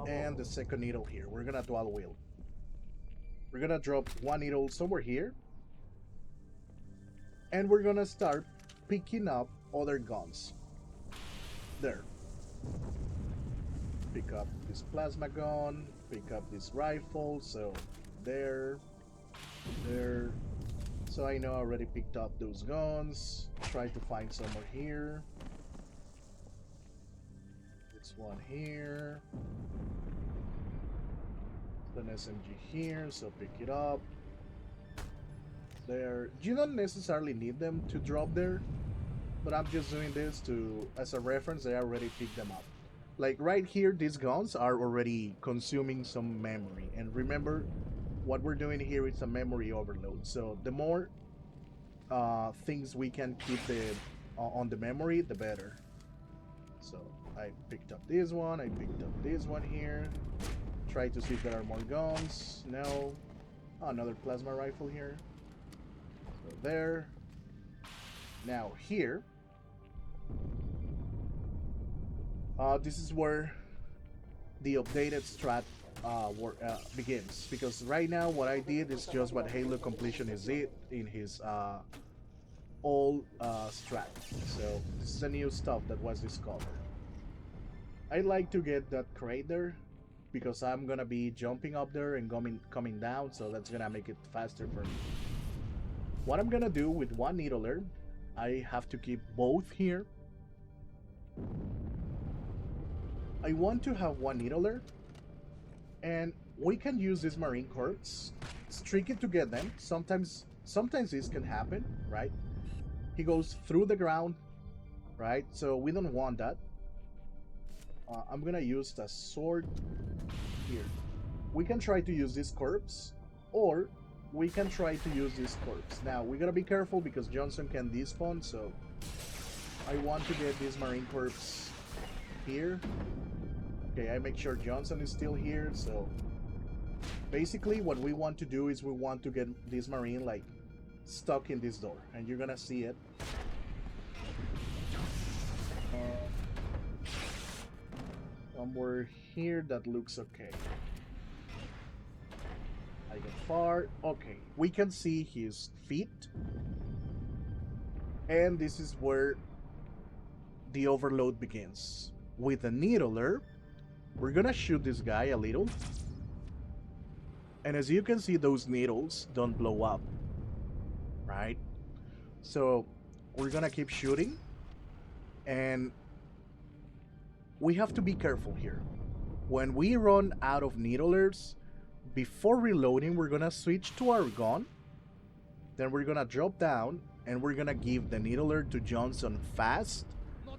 and the second needle here. We're gonna dual wield. We're gonna drop one needle somewhere here. And we're gonna start picking up other guns. There. Pick up this plasma gun, pick up this rifle, so there. So I know I already picked up those guns. Try to find some more here. This one here. An SMG here, so pick it up. There. You don't necessarily need them to drop there, but I'm just doing this to as a reference. I already picked them up. Like right here, these guns are already consuming some memory. And remember, what we're doing here is a memory overload. So the more things we can keep on the memory, the better. So I picked up this one. I picked up this one here. Try to see if there are more guns. No. Oh, another plasma rifle here. So there. Now here. This is where the updated strat begins, because right now what I did is just what Halo Completion is in his old strat. So this is the new stuff that was discovered. I like to get that crate there because I'm gonna be jumping up there and coming down, so that's gonna make it faster for me. What I'm gonna do with one needler I have to keep both here. I want to have one needler, and we can use this Marine Corps. It's tricky to get them. Sometimes this can happen, right? He goes through the ground, right? So we don't want that. I'm gonna use the sword here. We can try to use this corpse, or we can try to use this corpse. Now, we gotta be careful because Johnson can despawn, so I want to get this Marine Corps here. Okay, I make sure Johnson is still here, so basically what we want to do is we want to get this Marine, like, stuck in this door, and you're gonna see it. Somewhere here that looks okay. I get far. Okay, we can see his feet. And this is where the overload begins. With a needler, we're gonna shoot this guy a little. And as you can see, those needles don't blow up, right? So we're gonna keep shooting. And we have to be careful here. When we run out of needlers, before reloading, we're gonna switch to our gun. Then we're gonna drop down and we're gonna give the needler to Johnson fast.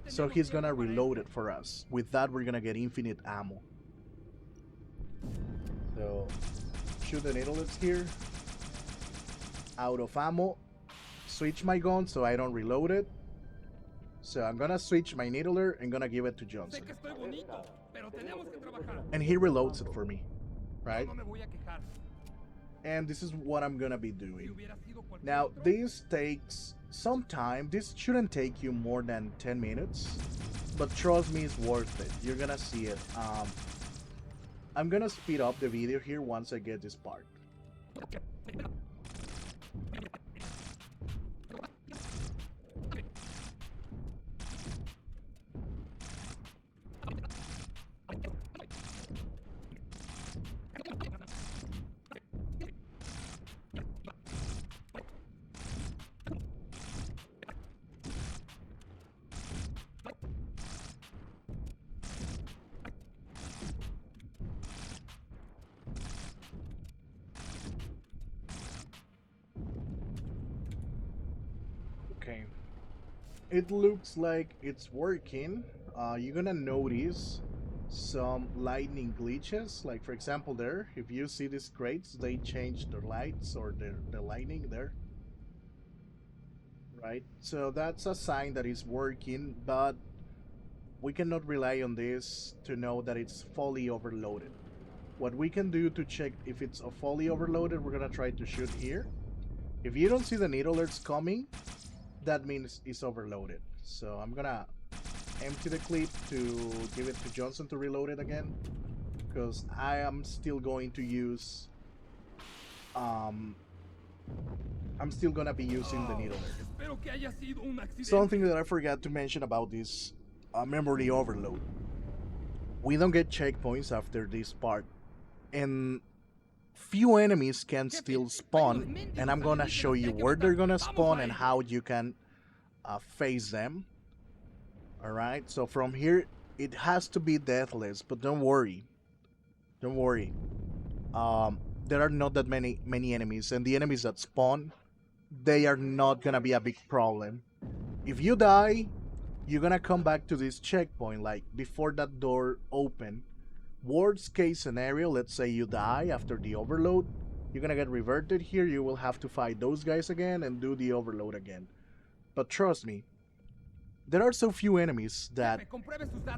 So he's gonna reload it for us. With that, we're gonna get infinite ammo. So, shoot the needlers here. Out of ammo. Switch my gun so I don't reload it. So I'm gonna switch my needler and gonna give it to Johnson. And he reloads it for me, right? And this is what I'm gonna be doing. Now, this takes some time. This shouldn't take you more than 10 minutes. But trust me, it's worth it. You're gonna see it. I'm gonna speed up the video here once I get this part. Okay, it looks like it's working. You're gonna notice some lightning glitches, like for example there, if you see these crates, they change their lights or the lightning there, right? So that's a sign that it's working, but we cannot rely on this to know that it's fully overloaded. What we can do to check if it's fully overloaded, we're gonna try to shoot here. If you don't see the needle alerts coming, that means it's overloaded. So I'm gonna empty the clip to give it to Johnson to reload it again, because I am still going to use I'm still gonna be using the needle alert. Something that I forgot to mention about this memory overload. We don't get checkpoints after this part, and few enemies can still spawn, and I'm gonna show you where they're gonna spawn and how you can face them. Alright, so from here it has to be deathless, but don't worry. Don't worry. There are not that many enemies, and the enemies that spawn, they are not gonna be a big problem. If you die, you're gonna come back to this checkpoint, like before that door open. Worst case scenario, let's say you die after the overload, you're gonna get reverted here, you will have to fight those guys again and do the overload again. But trust me, there are so few enemies that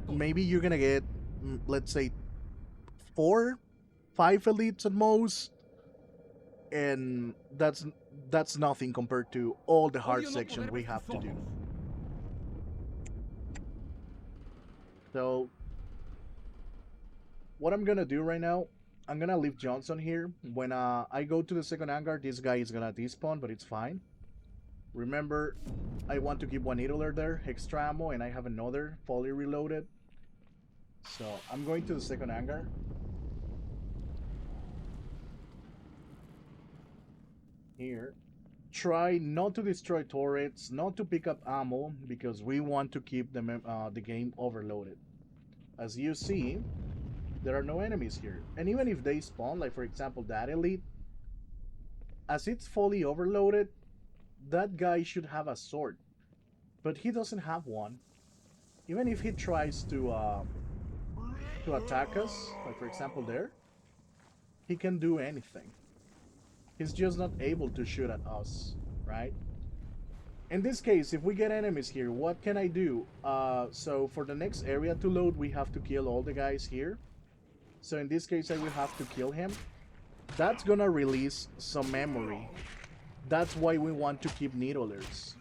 maybe you're gonna get, let's say, 4, 5 elites at most, and that's nothing compared to all the hard sections we have to do. So what I'm gonna do right now, I'm gonna leave Johnson here. When I go to the second hangar, this guy is gonna despawn, but it's fine. Remember, I want to keep one needler there, extra ammo, and I have another fully reloaded. So I'm going to the second hangar. Here. try not to destroy turrets, not to pick up ammo, because we want to keep the game overloaded. As you see, there are no enemies here. And even if they spawn, like for example that elite, as it's fully overloaded, that guy should have a sword. But he doesn't have one. Even if he tries to attack us, like for example there, he can do anything. He's just not able to shoot at us, right? In this case, if we get enemies here, what can I do? So for the next area to load, we have to kill all the guys here. So in this case, I will have to kill him. That's gonna release some memory. That's why we want to keep needlers.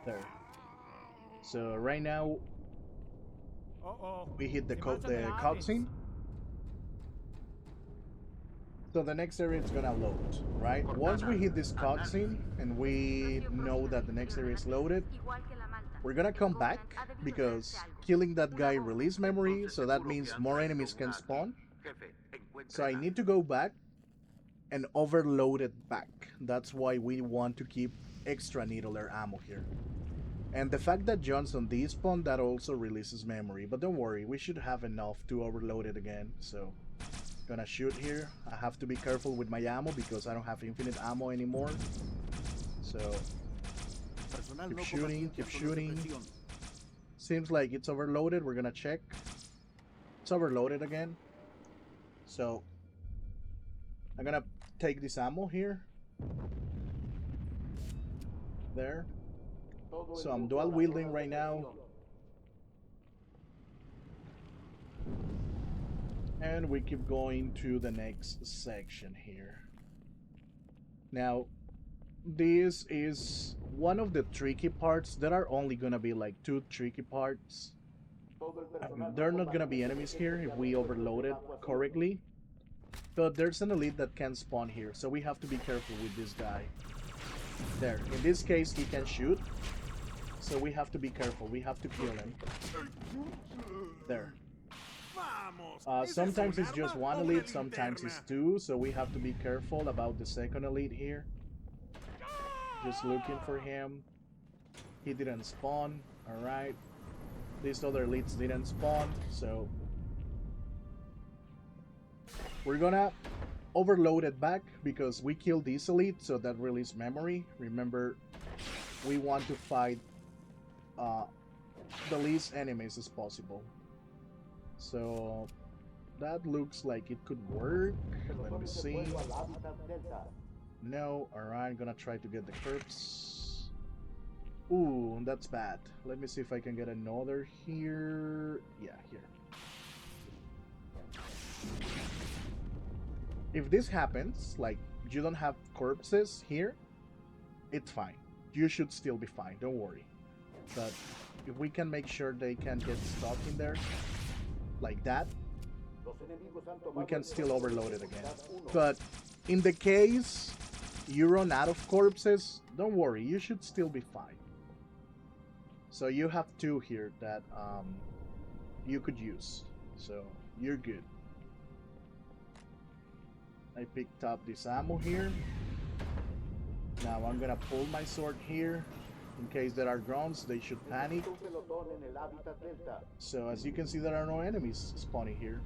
There. So right now we hit the cutscene. So the next area is gonna load, right? Once we hit this cutscene and we know that the next area is loaded, we're gonna come back because killing that guy released memory, so that means more enemies can spawn. So I need to go back and overload it back. That's why we want to keep extra needler ammo here. And the fact that Johnson despawned, that also releases memory. But don't worry, we should have enough to overload it again. So, gonna shoot here. I have to be careful with my ammo because I don't have infinite ammo anymore. So, keep shooting, keep shooting. Seems like it's overloaded. We're gonna check. It's overloaded again. So, I'm gonna take this ammo here. There. So I'm dual wielding right now. And we keep going to the next section here. Now, this is one of the tricky parts. There are only gonna be like 2 tricky parts. There are not gonna be enemies here if we overload it correctly. But there's an elite that can spawn here, so we have to be careful with this guy. There. In this case, he can shoot. So we have to be careful. We have to kill him. There. Sometimes it's just 1 elite, sometimes it's 2, so we have to be careful about the second elite here. Just looking for him. He didn't spawn. Alright. These other elites didn't spawn, so we're gonna overload it back because we killed this elite, so that released memory. Remember, we want to fight the least enemies as possible. So that looks like it could work. Let me see. No, alright, I'm gonna try to get the corpse. Ooh, that's bad. Let me see if I can get another here. Yeah, here. If this happens, like you don't have corpses here, it's fine. You should still be fine, don't worry. But if we can make sure they can get stuck in there, like that, we can still overload it again. But in the case you run out of corpses, don't worry, you should still be fine. So you have 2 here that you could use, so you're good. I picked up this ammo here. Now I'm gonna pull my sword here. In case there are drones, they should panic. So as you can see, there are no enemies spawning here.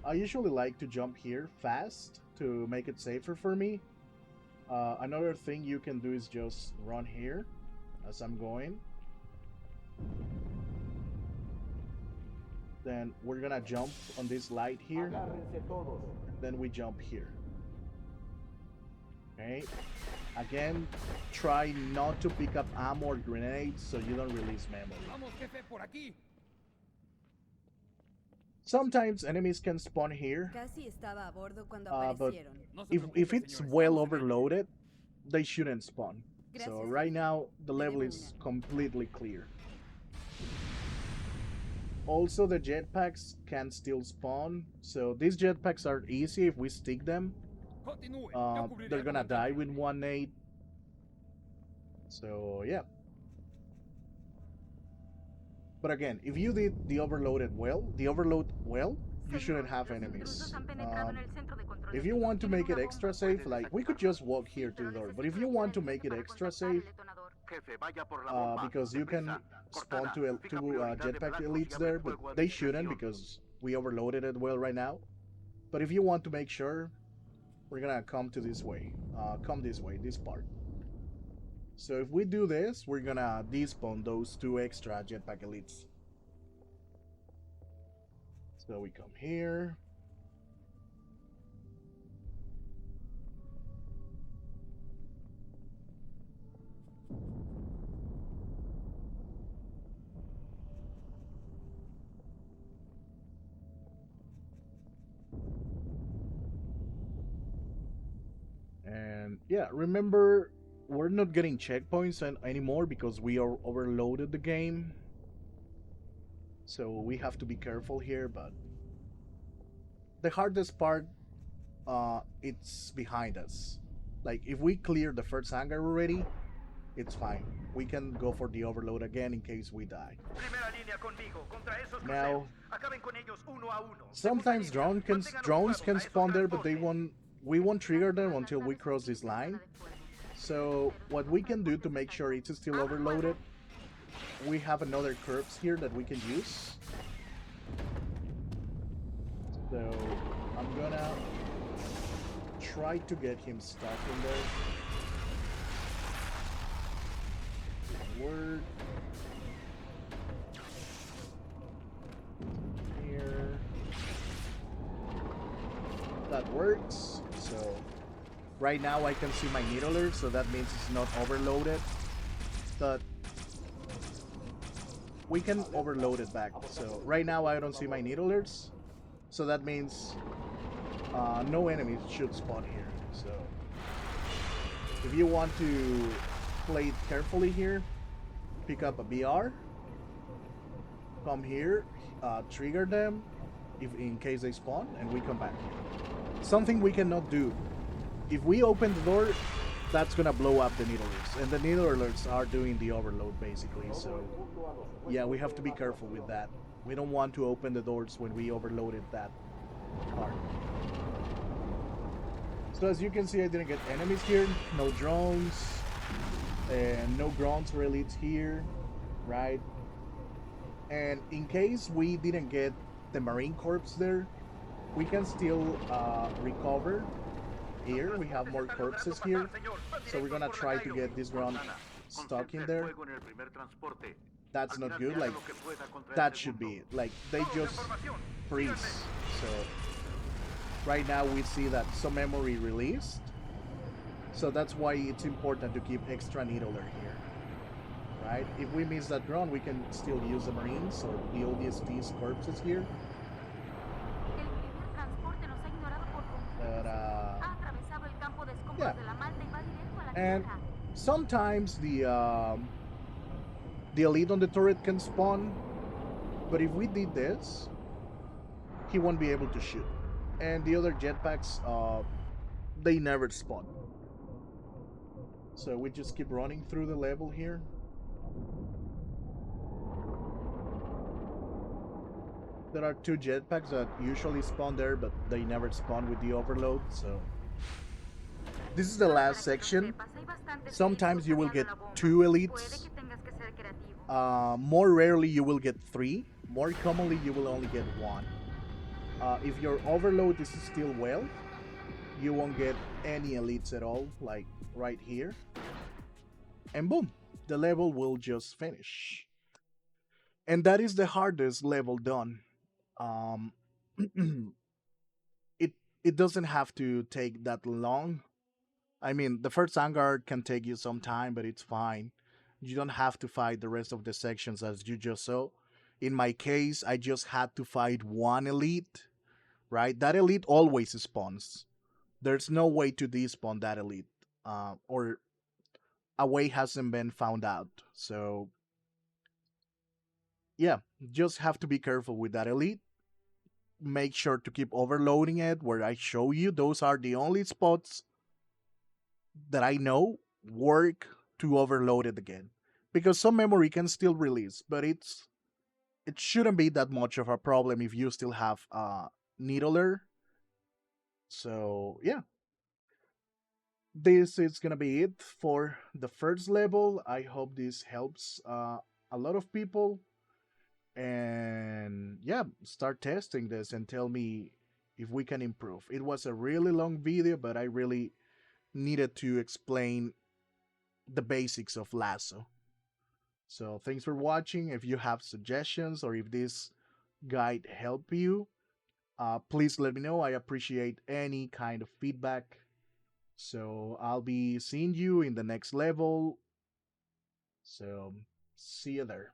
I usually like to jump here fast to make it safer for me. Another thing you can do is just run here as I'm going. Then we're gonna jump on this light here. Then we jump here. Okay. Again, try not to pick up ammo or grenades so you don't release memory. Sometimes enemies can spawn here, but if it's well overloaded, they shouldn't spawn. So right now, the level is completely clear. Also, the jetpacks can still spawn, so these jetpacks are easy if we stick them. Continúe. Yo cubriré they're al gonna die comandante. with one nade. So yeah. But again, if you did the overload well, you shouldn't Señor, have los intrusos enemies. han penetrado en el centro de control If you eléctrico. want to Tienen make it una extra bomba. safe, like we could just walk Sí, here to pero the door. But necesito if la you llave want to del make sitio it para extra contactar el safe, detonador. Jefe, vaya por la bomba. because you can Deprisa. spawn Cortana, fija two prioridad de jetpack blancos y elites abre there, but fuego a they shouldn't discreción. because we overloaded it well right now. But if you want to make sure, we're gonna come to this way. Come this way, this part. So if we do this, we're gonna despawn those two extra jetpack elites. So we come here. And yeah, remember, we're not getting checkpoints anymore because we are overloaded the game. So we have to be careful here, but the hardest part, it's behind us. Like, if we clear the first hangar already, it's fine. We can go for the overload again in case we die. Primera línea conmigo, contra esos Now, cruceros. Acaben con ellos uno a uno. sometimes Segunda línea, mantengan drones ocupados can a esos spawn there, but transportes. we won't trigger them until we cross this line. So what we can do to make sure it's still overloaded, we have another corpse here that we can use. So I'm gonna try to get him stuck in there. Didn't work. Here. That works. So right now I can see my needler, so that means it's not overloaded. But we can overload it back. So right now I don't see my needlers, so that means no enemies should spawn here. So if you want to play it carefully here, pick up a BR, come here, trigger them if in case they spawn, and we come back here. Something we cannot do. If we open the door, that's gonna blow up the needlers, and the needlers are doing the overload basically. So yeah, we have to be careful with that. We don't want to open the doors when we overloaded that part. So as you can see, I didn't get enemies here, no drones, and no grunts or elites here, right? And in case we didn't get the Marine Corps there, we can still recover. Here we have more corpses here, so we're gonna try to get this grunt stuck in there. That's not good. Like, that should be it. Like, they just freeze. So right now we see that some memory released, so that's why it's important to keep extra needler here, right? If we miss that ground, we can still use the Marines or the ODST's corpses here. But yeah, and sometimes the elite on the turret can spawn, but if we did this, he won't be able to shoot. And the other jetpacks, they never spawn. So we just keep running through the level here. There are two jetpacks that usually spawn there, but they never spawn with the overload, so this is the last section. Sometimes you will get two elites. More rarely you will get three. More commonly you will only get one. If your overload is still well, you won't get any elites at all, like right here. And boom, the level will just finish. And that is the hardest level done. Um, it doesn't have to take that long. I mean, the first hangar can take you some time, but it's fine. You don't have to fight the rest of the sections as you just saw. In my case, I just had to fight one elite, right? That elite always spawns. There's no way to despawn that elite, or a way hasn't been found out. So yeah, just have to be careful with that elite. make sure to keep overloading it where I show you. Those are the only spots that I know work to overload it again. Because some memory can still release, but it shouldn't be that much of a problem if you still have needler. So yeah, this is gonna be it for the first level. I hope this helps a lot of people. And yeah, start testing this and tell me if we can improve. It was a really long video, but I really needed to explain the basics of Lasso. So thanks for watching. If you have suggestions or if this guide helped you, please let me know. I appreciate any kind of feedback. So I'll be seeing you in the next level. So see you there.